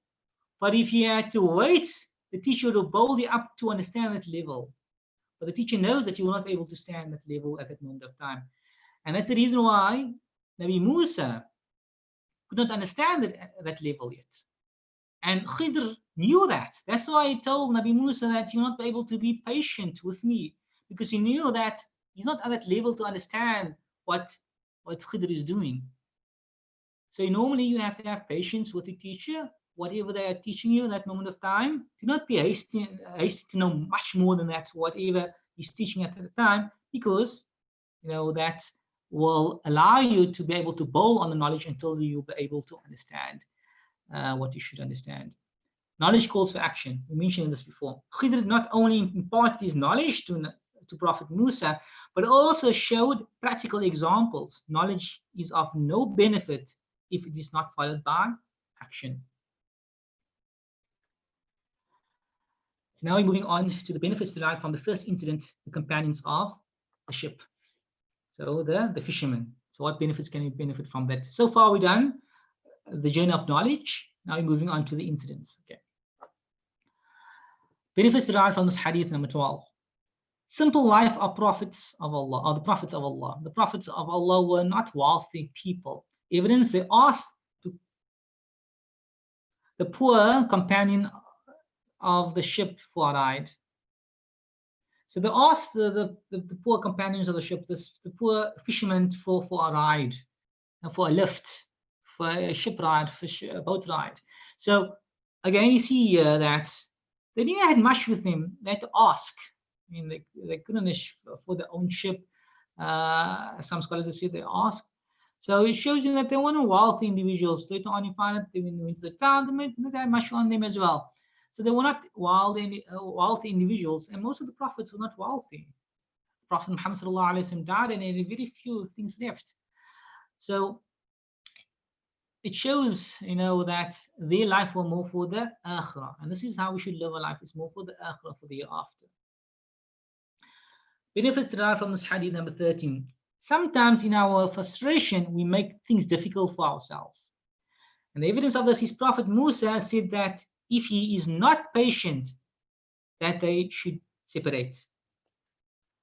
S1: But if you had to wait, the teacher will bowl you up to understand that level. But the teacher knows that you will not be able to stand that level at that moment of time. And that's the reason why Nabi Musa could not understand that level yet. And Khidr knew that. That's why he told Nabi Musa that you're not able to be patient with me, because he knew that he's not at that level to understand what Khidr is doing. So normally you have to have patience with the teacher, whatever they are teaching you in that moment of time. Do not be hasty to know much more than that, whatever he's teaching at the time, because that will allow you to be able to bowl on the knowledge until you'll be able to understand what you should understand. Knowledge calls for action. We mentioned this before. Khidr not only imparted his knowledge to Prophet Musa, but also showed practical examples. Knowledge is of no benefit if it is not followed by action. So now we're moving on to the benefits derived from the first incident, the companions of the ship. So the fishermen. So what benefits can we benefit from that? So far we've done the journey of knowledge. Now we're moving on to the incidents. Okay. Benefits derived from this hadith number 12. Simple life of prophets of Allah, or the prophets of Allah. The prophets of Allah were not wealthy people. Evidence, they asked the poor companion of the ship for a ride. So they asked the poor companions of the ship, the poor fishermen for a ride, for a lift, for a ship ride, for a boat ride. So again, you see here that they didn't have much with them. They had to ask. I mean, they couldn't for their own ship. Some scholars have said they asked. So it shows you that they weren't wealthy individuals. Later on, you find that they went to the town, they didn't have much on them as well. So they were not wealthy individuals, and most of the prophets were not wealthy. Prophet Muhammad ﷺ died, and there were very few things left. So it shows, that their life were more for the akhirah, and this is how we should live our life. It's more for the akhirah, for the year after. Benefits derived from this hadith number 13. Sometimes in our frustration, we make things difficult for ourselves. And the evidence of this is Prophet Musa said that if he is not patient, that they should separate.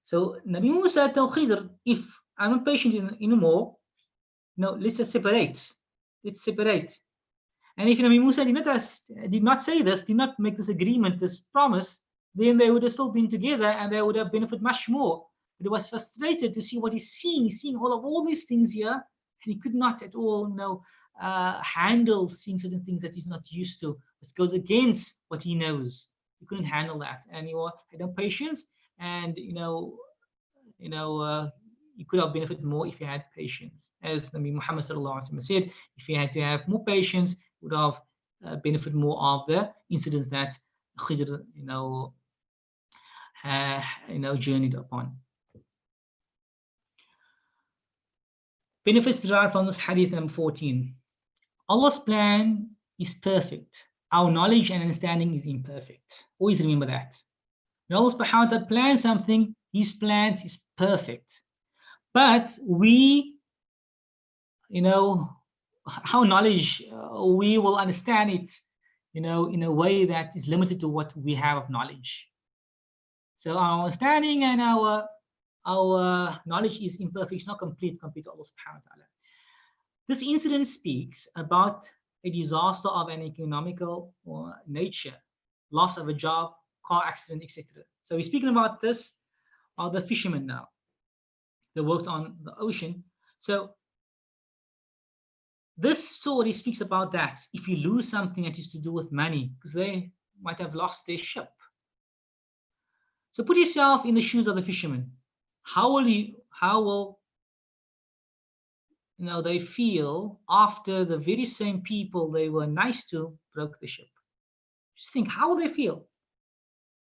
S1: So Nabi Musa told Khidr, if I'm not patient anymore, let's just separate. Let's separate. And if Nabi Musa did not say this, did not make this agreement, this promise, then they would have still been together and they would have benefited much more. But he was frustrated to see what he's seeing. He's seeing all these things here, and he could not at all handle seeing certain things that he's not used to. This goes against what he knows. He couldn't handle that, and he had no patience. And you could have benefited more if he had patience. As Nabi Muhammad ﷺ said, if he had to have more patience, he would have benefited more of the incidents that Khidr journeyed upon. Benefits derived from this hadith number 14. Allah's plan is perfect. Our knowledge and understanding is imperfect. Always remember that. When Allah subhanahu wa ta'ala plans something, His plans is perfect. But we, our knowledge, we will understand it, in a way that is limited to what we have of knowledge. So our understanding and our knowledge is imperfect, it's not complete compared to Allah subhanahu wa ta'ala. This incident speaks about a disaster of an economical nature, loss of a job, car accident, etc. So we're speaking about this are the fishermen now. They worked on the ocean. So this story speaks about that. If you lose something that is to do with money, because they might have lost their ship. So put yourself in the shoes of the fishermen. How will they feel after the very same people they were nice to broke the ship? Just think, how will they feel?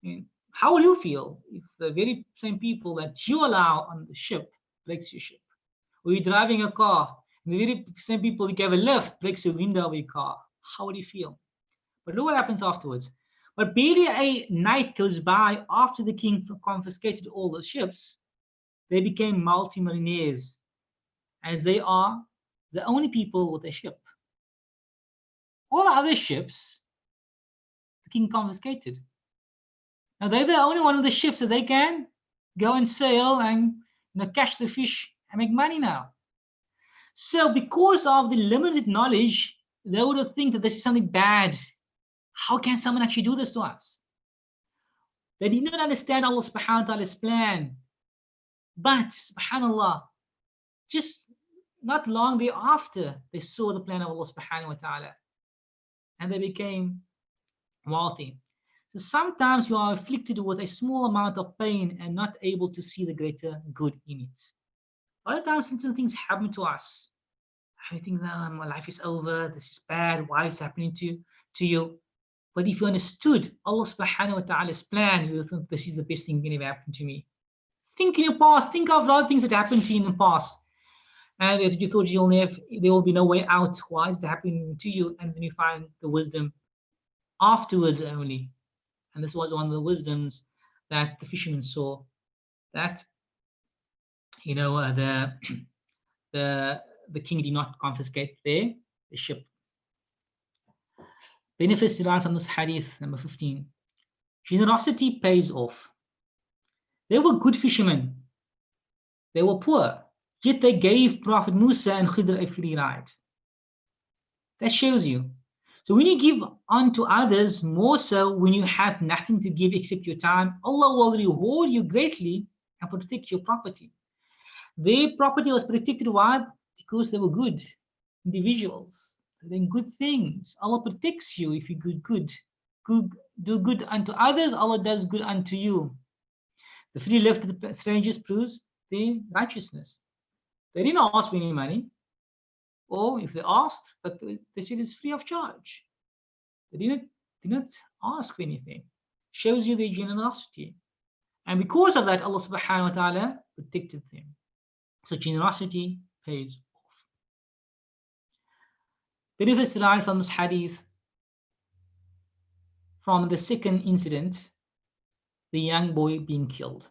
S1: I mean, how will you feel if the very same people that you allow on the ship breaks your ship? Or you're driving a car, and the very same people you gave a lift breaks the window of your car. How would you feel? But look what happens afterwards. But barely a night goes by after the king confiscated all the ships, they became multimillionaires, as they are the only people with a ship. All the other ships, the king confiscated. Now they're the only one with the ships that they can go and sail and catch the fish and make money now. So because of the limited knowledge, they would think that this is something bad. How can someone actually do this to us? They did not understand Allah subhanahu wa ta'ala's plan. But subhanallah, just not long thereafter, they saw the plan of Allah subhanahu wa ta'ala and they became wealthy. So sometimes you are afflicted with a small amount of pain and not able to see the greater good in it. Other times, certain things happen to us. I think that my life is over, this is bad, why is it happening to you? But if you understood Allah subhanahu wa ta'ala's plan, you will think this is the best thing that can ever happen to me. Think in your past, think of a lot of things that happened to you in the past. And you thought there will be no way out. Why is it happening to you? And then you find the wisdom afterwards only. And this was one of the wisdoms that the fishermen saw, that the king did not confiscate the ship. Benefits derived from this hadith, number 15. Generosity pays off. They were good fishermen. They were poor, yet they gave Prophet Musa and Khidr a free ride. That shows you. So when you give unto others, more so when you have nothing to give except your time, Allah will reward you greatly and protect your property. Their property was protected. Why? Because they were good individuals. They're doing good things. Allah protects you if you do good unto others. Allah does good unto you. The free left to the strangers proves their righteousness. They didn't ask for any money, or if they asked, but they said it's free of charge. They did not ask for anything. Shows you their generosity. And because of that, Allah subhanahu wa ta'ala protected them. So generosity pays off. Benefits derived from this hadith, from the second incident, the young boy being killed.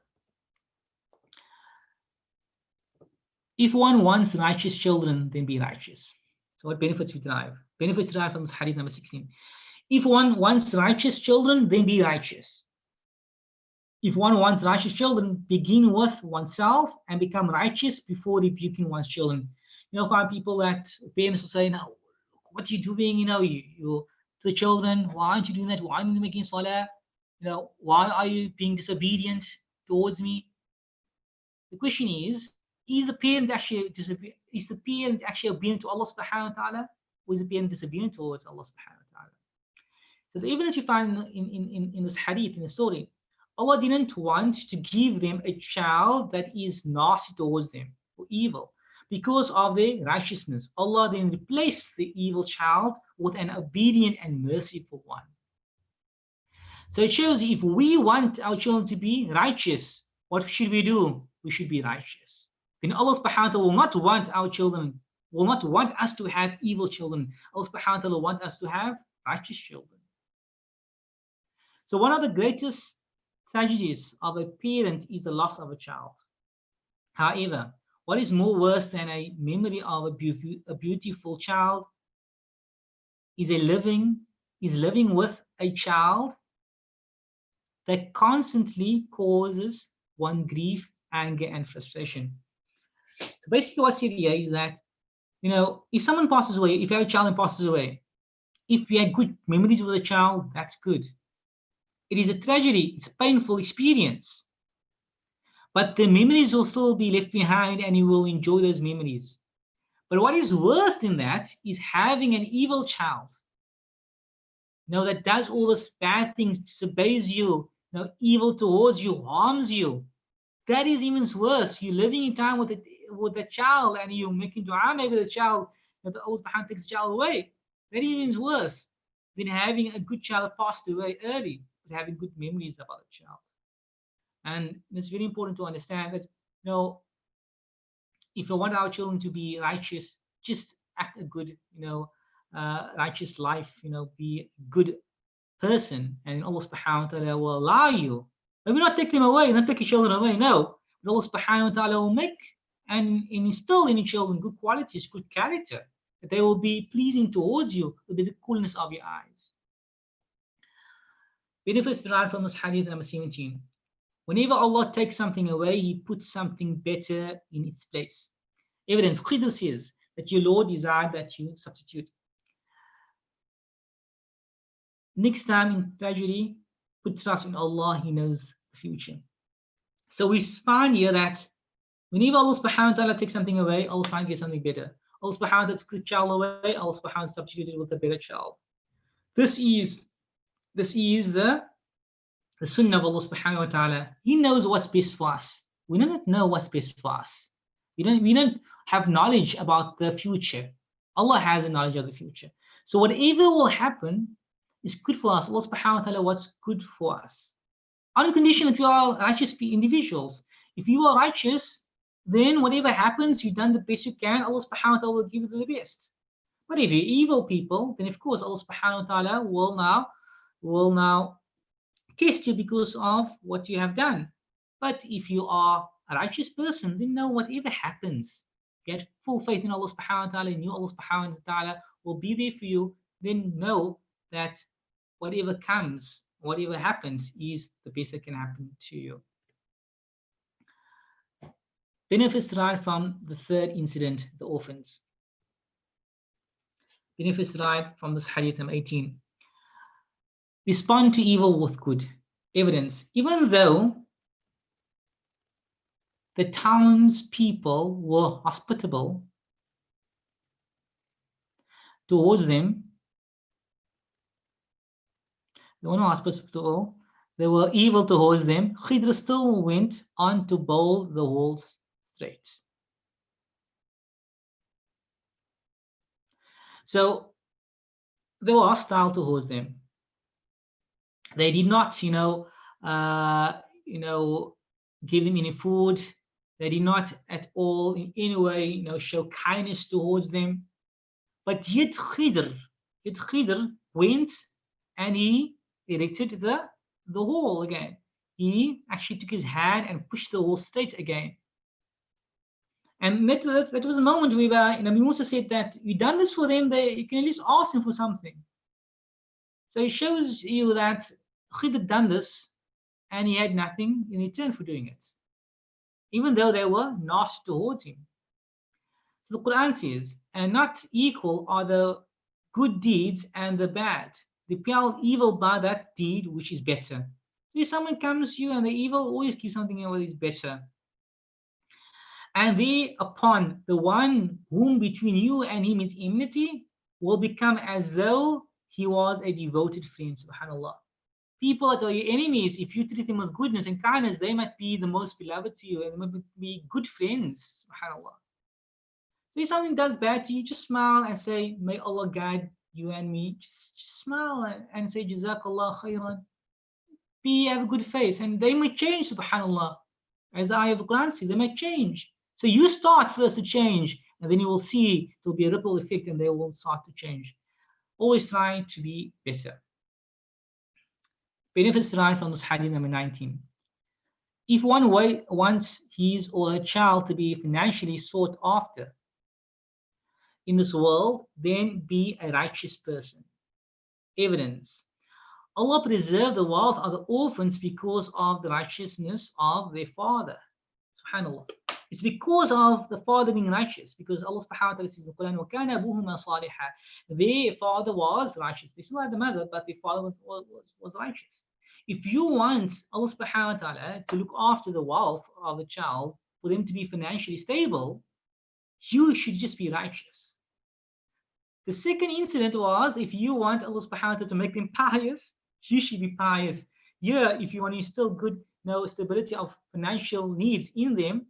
S1: If one wants righteous children, then be righteous. So what benefits we derive? Benefits derived from this hadith number 16. If one wants righteous children, then be righteous. If one wants righteous children, begin with oneself and become righteous before rebuking one's children. Find people that parents will say, "No, what are you doing? You to the children, why aren't you doing that? Why aren't you making salah? Why are you being disobedient towards me?" The question is the parent actually obedient to Allah subhanahu wa ta'ala, or is the parent disobedient towards Allah subhanahu wa ta'ala? So the evidence you find in this hadith, in the story, Allah didn't want to give them a child that is nasty towards them or evil. Because of their righteousness, Allah then replaced the evil child with an obedient and merciful one. So it shows if we want our children to be righteous, what should we do? We should be righteous. Then Allah subhanahu wa ta'ala will not want our children, will not want us to have evil children. Allah subhanahu wa ta'ala will want us to have righteous children. So one of the greatest tragedies of a parent is the loss of a child. However, what is more worse than a memory of a beautiful child is living with a child that constantly causes one grief, anger, and frustration. So basically what's here is that, if someone passes away, if you have a child and passes away, if you had good memories with a child, that's good. It is a tragedy, it's a painful experience. But the memories will still be left behind and you will enjoy those memories. But what is worse than that is having an evil child, that does all these bad things, disobeys you, evil towards you, harms you. That is even worse. You're living in time with the child and you're making dua maybe the child, that Allah subhanahu takes the child away. That is even worse than having a good child passed away early, but having good memories about the child. And it's very important to understand that, if you want our children to be righteous, just act a good, righteous life, be a good person, and Allah subhanahu wa ta'ala will allow you. Maybe not take them away, not take your children away, no. But Allah subhanahu wa ta'ala will make and instill in your children good qualities, good character, that they will be pleasing towards you with the coolness of your eyes. Benefits derived from this hadith number 17. Whenever Allah takes something away, He puts something better in its place. Evidence, Khidr says that your Lord desired that you substitute. Next time in tragedy, put trust in Allah, He knows the future. So we find here that whenever Allah subhanahu wa ta'ala takes something away, Allah subhanahu wa ta'ala gives something better. Allah subhanahu wa ta'ala takes the child away, Allah subhanahu wa ta'ala substitutes it with a better child. This is the sunnah of Allah subhanahu wa ta'ala. He knows what's best for us. We don't know what's best for us. We don't have knowledge about the future. Allah has a knowledge of the future. So whatever will happen is good for us. Allah subhanahu wa ta'ala what's good for us. On condition that we are righteous individuals. If you are righteous, then whatever happens, you've done the best you can, Allah subhanahu wa ta'ala will give you the best. But if you're evil people, then of course Allah subhanahu wa ta'ala will now test you because of what you have done. But if you are a righteous person, then know whatever happens, get full faith in Allah subhanahu wa ta'ala, and you Allah subhanahu wa ta'ala will be there for you, then know that whatever comes, whatever happens is the best that can happen to you. Benefits derived from the third incident, the orphans. Benefits derived from this hadith number 18. Respond to evil with good. Evidence. Even though the townspeople were hospitable towards them, they were not hospitable, they were evil towards them, Khidr still went on to bowl the walls straight. So they were hostile towards them. They did not, give them any food. They did not at all in any way, show kindness towards them. But yet Khidr went and he erected the wall again. He actually took his hand and pushed the wall straight again. And that was a moment where Musa said that you done this for them, you can at least ask them for something. So it shows you that Khidr done this and he had nothing in return for doing it, even though they were nasty towards him. So the Quran says, and not equal are the good deeds and the bad. Repel evil by that deed which is better. So if someone comes to you and the evil, always keep something that is better. And thereupon the one whom between you and him is enmity will become as though he was a devoted friend. Subhanallah. People that are your enemies, if you treat them with goodness and kindness, they might be the most beloved to you and they might be good friends. Subhanallah. So if something does bad to you, just smile and say, may Allah guide you and me. Just smile and say, Jazakallah khairan. Have a good face, and they may change, subhanallah. As the ayah of the Quran says, they may change. So you start first to change, and then you will see there will be a ripple effect and they will start to change. Always trying to be better. Benefits derived from this hadith number 19. If one wants his or her child to be financially sought after in this world, then be a righteous person. Evidence. Allah preserved the wealth of the orphans because of the righteousness of their father. Subhanallah. It's because of the father being righteous, because Allah subhanahu wa ta'ala says in the Quran, وَكَانَ أَبُوهُمَا صَالِحًا. Their father was righteous. They still had the mother, but their father was righteous. If you want Allah subhanahu wa ta'ala to look after the wealth of the child, for them to be financially stable, you should just be righteous. The second incident was, if you want Allah subhanahu wa ta'ala to make them pious, you should be pious. Yeah, if you want to instill good stability of financial needs in them,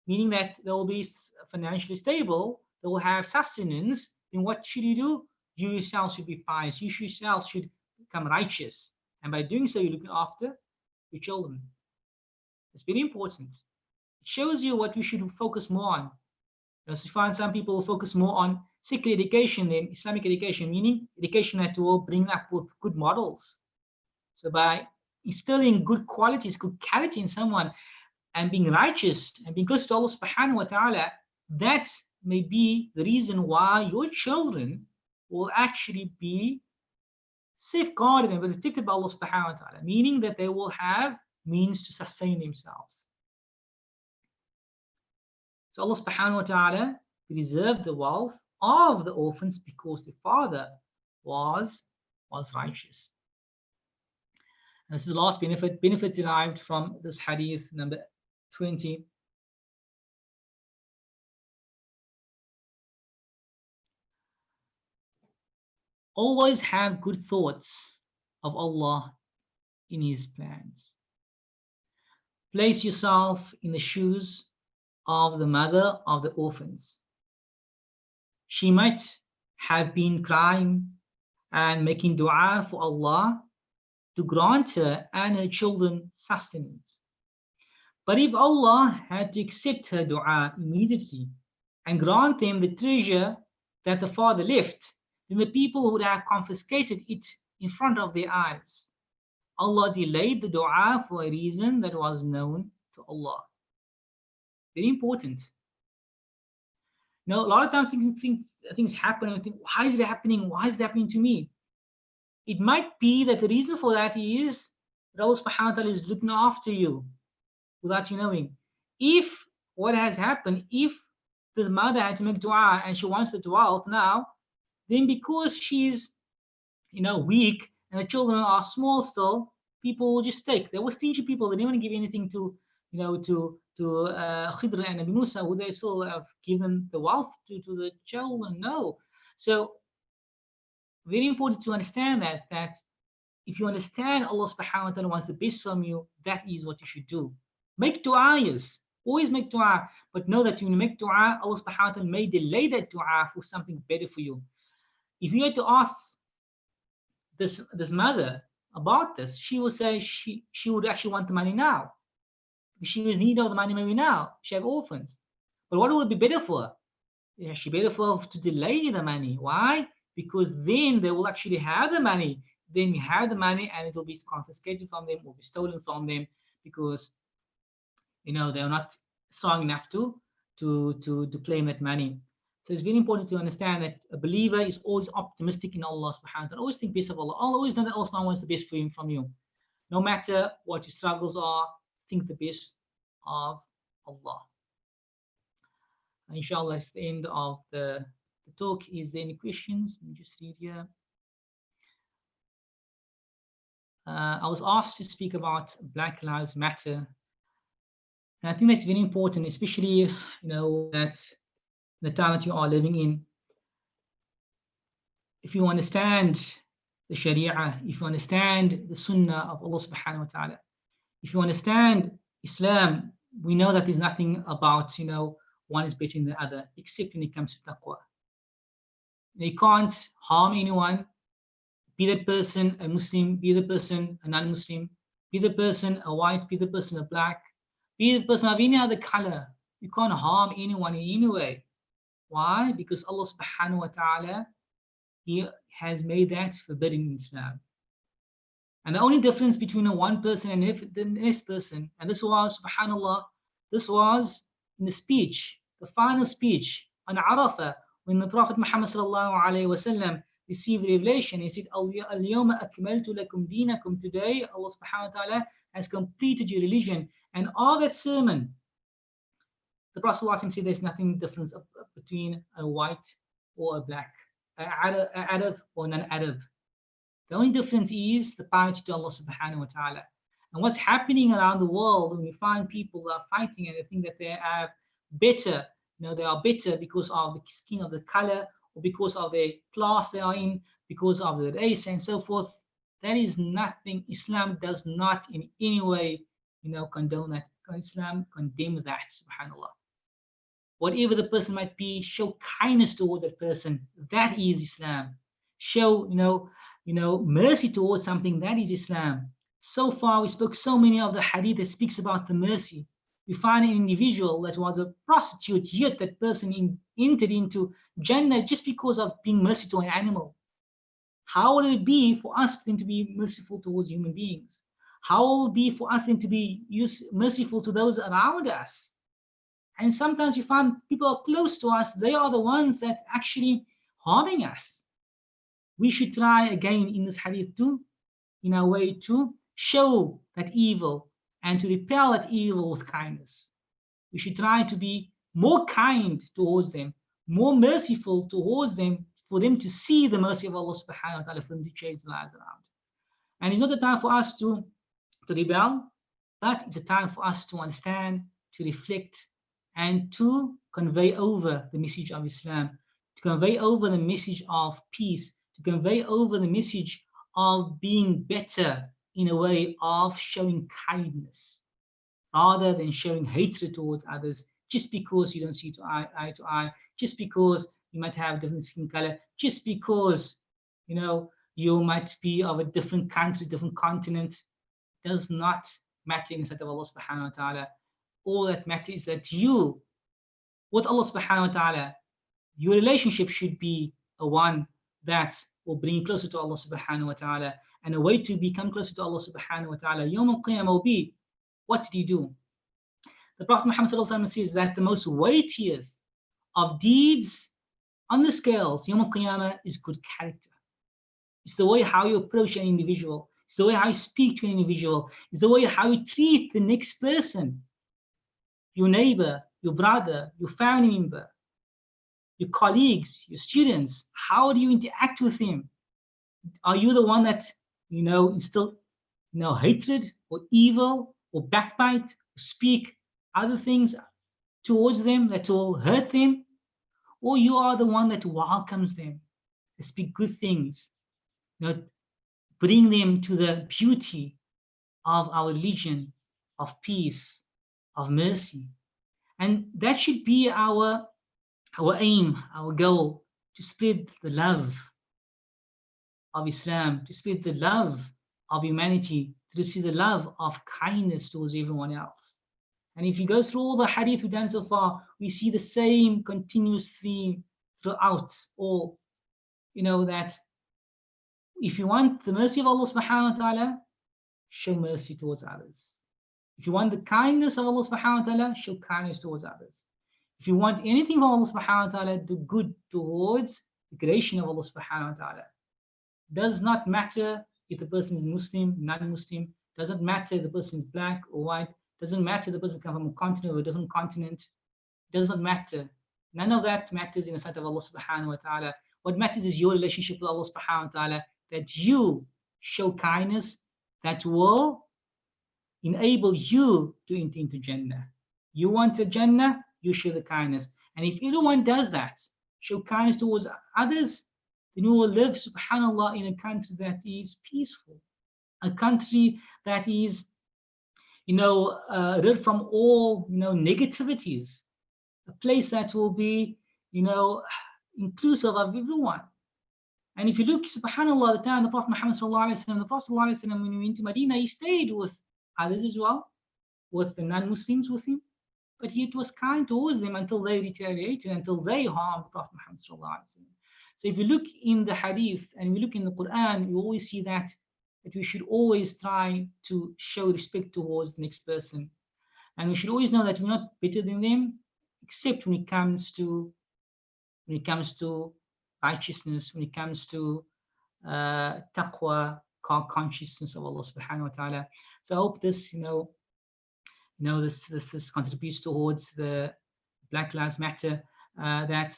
S1: meaning that they will be financially stable, they will have sustenance, then what should you do? You yourself should be pious. You yourself should become righteous. And by doing so, you're looking after your children. It's very important. It shows you what you should focus more on. You find some people focus more on secular education than Islamic education, meaning education that will bring up with good models. So by instilling good qualities, good character in someone, and being righteous and being close to Allah subhanahu wa ta'ala, that may be the reason why your children will actually be safeguarded and protected by Allah subhanahu wa ta'ala, meaning that they will have means to sustain themselves. So Allah subhanahu wa ta'ala preserved the wealth of the orphans because the father was righteous. And this is the last benefit derived from this hadith number 20. Always have good thoughts of Allah in His plans. Place yourself in the shoes of the mother of the orphans. She might have been crying and making dua for Allah to grant her and her children sustenance. But if Allah had to accept her dua immediately and grant them the treasure that the father left, then the people would have confiscated it in front of their eyes. Allah delayed the dua for a reason that was known to Allah. Very important. You know, a lot of times things happen and we think, why is it happening? Why is it happening to me? It might be that the reason for that is that Allah subhanahu wa ta'ala is looking after you without you knowing. If what has happened, if the mother had to make dua and she wants the wealth now, then because she's weak and the children are small still, people will just take. There were stingy people. They didn't want to give anything to Khidr and Musa. Would they still have given the wealth to the children? No. So very important to understand that if you understand Allah subhanahu wa ta'ala wants the best from you, that is what you should do. Make dua, yes. Always make dua, but know that when you make dua, Allah subhanahu wa ta'ala may delay that dua for something better for you. If you had to ask this mother about this, she would say she would actually want the money now. She was in need of the money maybe now. She have orphans. But what would be better for her? It's actually better for her to delay the money. Why? Because then they will actually have the money. Then you have the money and it will be confiscated from them or be stolen from them because they are not strong enough to claim that money. So it's very important to understand that a believer is always optimistic in Allah subhanahu wa ta'ala. Always think best of Allah. Always know that Allah subhanahu wa ta'ala wants the best for him from you. No matter what your struggles are, think the best of Allah. And inshallah, it's the end of the talk. Is there any questions? Let me just read here. I was asked to speak about Black Lives Matter. And I think that's very important, especially, that the time that you are living in. If you understand the Sharia, if you understand the Sunnah of Allah subhanahu wa ta'ala, if you understand Islam, we know that there's nothing about, one is better than the other, except when it comes to taqwa. You can't harm anyone, be that person a Muslim, be the person a non-Muslim, be the person a white, be the person a black, be the person of any other color. You can't harm anyone in any way. Why? Because Allah subhanahu wa ta'ala, He has made that forbidden in Islam. And the only difference between a one person and the next person, and this was, subhanAllah, this was in the speech, the final speech on Arafah, when the Prophet Muhammad sallallahu alayhi wa sallam received revelation. He said, Al-yawma akmaltu lakum deenakum. Today, Allah subhanahu wa ta'ala has completed your religion. And all that sermon, the Prophet said there's nothing different between a white or a black, Arab or non-Arab. The only difference is the piety to Allah subhanahu wa ta'ala. And what's happening around the world when we find people that are fighting and they think that they are better, they are better because of the skin of the color or because of the class they are in, because of the race and so forth. That is nothing. Islam does not in any way, condone that. Islam condemns that, subhanAllah. Whatever the person might be, show kindness towards that person. That is Islam. Show, mercy towards something. That is Islam. So far, we spoke so many of the hadith that speaks about the mercy. We find an individual that was a prostitute, yet that person entered into Jannah just because of being merciful to an animal. How would it be for us then to be merciful towards human beings? How will it be for us then to be merciful to those around us? And sometimes you find people are close to us, they are the ones that actually harming us. We should try again in this hadith too, in a way to show that evil and to repel that evil with kindness. We should try to be more kind towards them, more merciful towards them, for them to see the mercy of Allah subhanahu wa ta'ala, for them to change their lives around. And it's not a time for us to rebel, but it's a time for us to understand, to reflect, and to convey over the message of Islam, to convey over the message of peace, to convey over the message of being better in a way of showing kindness rather than showing hatred towards others just because you don't see eye to eye, just because you might have different skin color, just because you might be of a different country, different continent. Does not matter in the sight of Allah subhanahu wa ta'ala. All that matters is that you, with Allah subhanahu wa ta'ala, your relationship should be a one that will bring you closer to Allah subhanahu wa ta'ala. And a way to become closer to Allah subhanahu wa ta'ala, Yawm al-Qiyamah will be, what did he do? The Prophet Muhammad sallallahu alaihi wasallam says that the most weightiest of deeds on the scales, Yawm al-Qiyamah, is good character. It's the way how you approach an individual. It's the way how you speak to an individual. It's the way how you treat the next person, your neighbor, your brother, your family member, your colleagues, your students. How do you interact with them? Are you the one that instill hatred or evil or backbite or speak other things towards them that will hurt them? Or you are the one that welcomes them, that speak good things, bring them to the beauty of our religion, of peace, of mercy. And that should be our aim, our goal, to spread the love of Islam, to spread the love of humanity, to spread the love of kindness towards everyone else. And if you go through all the hadith we've done so far, we see the same continuous theme throughout all, that if you want the mercy of Allah subhanahu wa ta'ala, show mercy towards others. If you want the kindness of Allah subhanahu wa ta'ala, show kindness towards others. If you want anything from Allah subhanahu wa ta'ala, do good towards the creation of Allah subhanahu wa ta'ala. Does not matter if the person is Muslim, non-Muslim, doesn't matter if the person is black or white, doesn't matter if the person comes from a continent or a different continent, doesn't matter. None of that matters in the sight of Allah subhanahu wa ta'ala. What matters is your relationship with Allah subhanahu wa ta'ala, that you show kindness that will enable you to enter into Jannah. You want a Jannah, you show the kindness. And if everyone does that, show kindness towards others, then you will live, subhanAllah, in a country that is peaceful, a country that is, rid from all, negativities, a place that will be, inclusive of everyone. And if you look, subhanAllah, the time the Prophet Muhammad sallallahu alaihi wasallam, the Prophet sallallahu alaihi wasallam, when he went to Medina, he stayed with others as well, with the non-Muslims with him, but he was kind towards them until they retaliated, until they harmed the Prophet Muhammad sallallahu alaihi wasallam. So if you look in the hadith and we look in the Quran, you always see that we should always try to show respect towards the next person. And we should always know that we're not better than them, except when it comes to righteousness, when it comes to taqwa, consciousness of Allah subhanahu wa ta'ala. So I hope this, this contributes towards the Black Lives Matter, that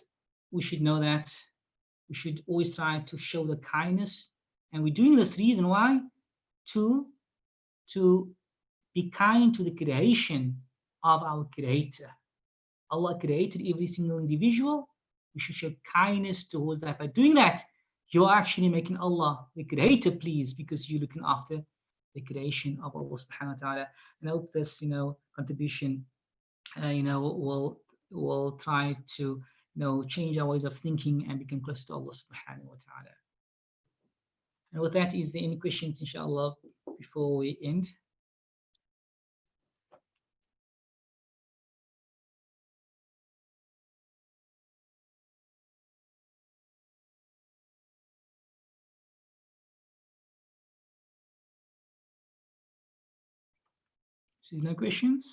S1: we should know that we should always try to show the kindness. And we're doing this reason why? To be kind to the creation of our Creator. Allah created every single individual. We should show kindness towards that. By doing that, you're actually making Allah, the Creator, pleased, because you're looking after the creation of Allah subhanahu wa ta'ala. And I hope this, contribution, will try to, change our ways of thinking and become closer to Allah subhanahu wa ta'ala. And with that, is there any questions, inshallah, before we end? There's no questions.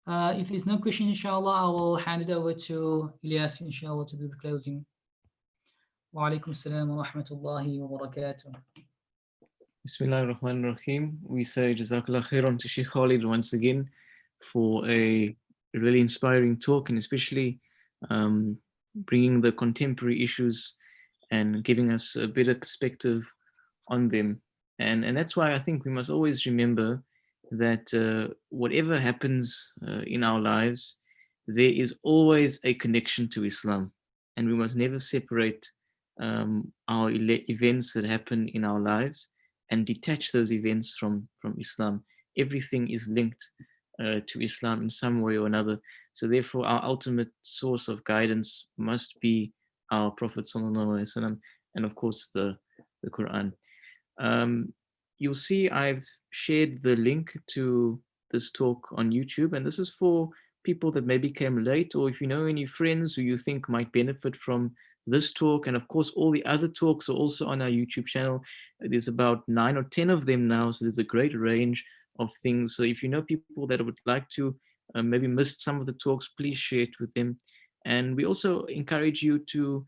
S1: If there's no question, inshallah, I will hand it over to Ilyas, inshallah, to do the closing. Wa alaikum assalam wa rahmatullahi wa barakatuh.
S2: Bismillah ar-Rahman ar-Rahim. We say Jazakallah khairan to Sheikh Khalid once again for a really inspiring talk, and especially bringing the contemporary issues and giving us a better perspective on them. And that's why I think we must always remember that whatever happens in our lives, there is always a connection to Islam. And we must never separate our events that happen in our lives and detach those events from Islam. Everything is linked to Islam in some way or another. So therefore, our ultimate source of guidance must be our Prophet ﷺ, and of course the Quran. You'll see I've shared the link to this talk on YouTube, and this is for people that maybe came late, or if you know any friends who you think might benefit from this talk. And of course, all the other talks are also on our YouTube channel. There's about 9 or 10 of them now, so there's a great range of things. So if you know people that would like to maybe miss some of the talks, please share it with them. And we also encourage you to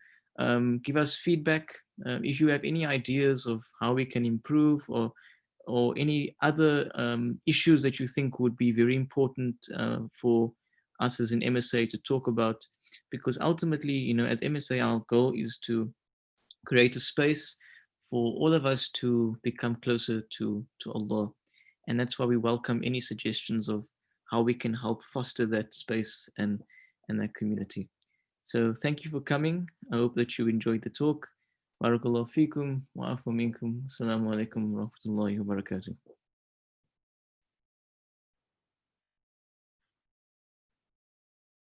S2: give us feedback if you have any ideas of how we can improve, or any other issues that you think would be very important for us as an MSA to talk about. Because ultimately, you know, as MSA, our goal is to create a space for all of us to become closer to Allah. And that's why we welcome any suggestions of how we can help foster that space and that community. So thank you for coming. I hope that you enjoyed the talk. Barakallahu feekum wa afu minkum. Assalamu alaikum wa rahmatullahi wa barakatuh.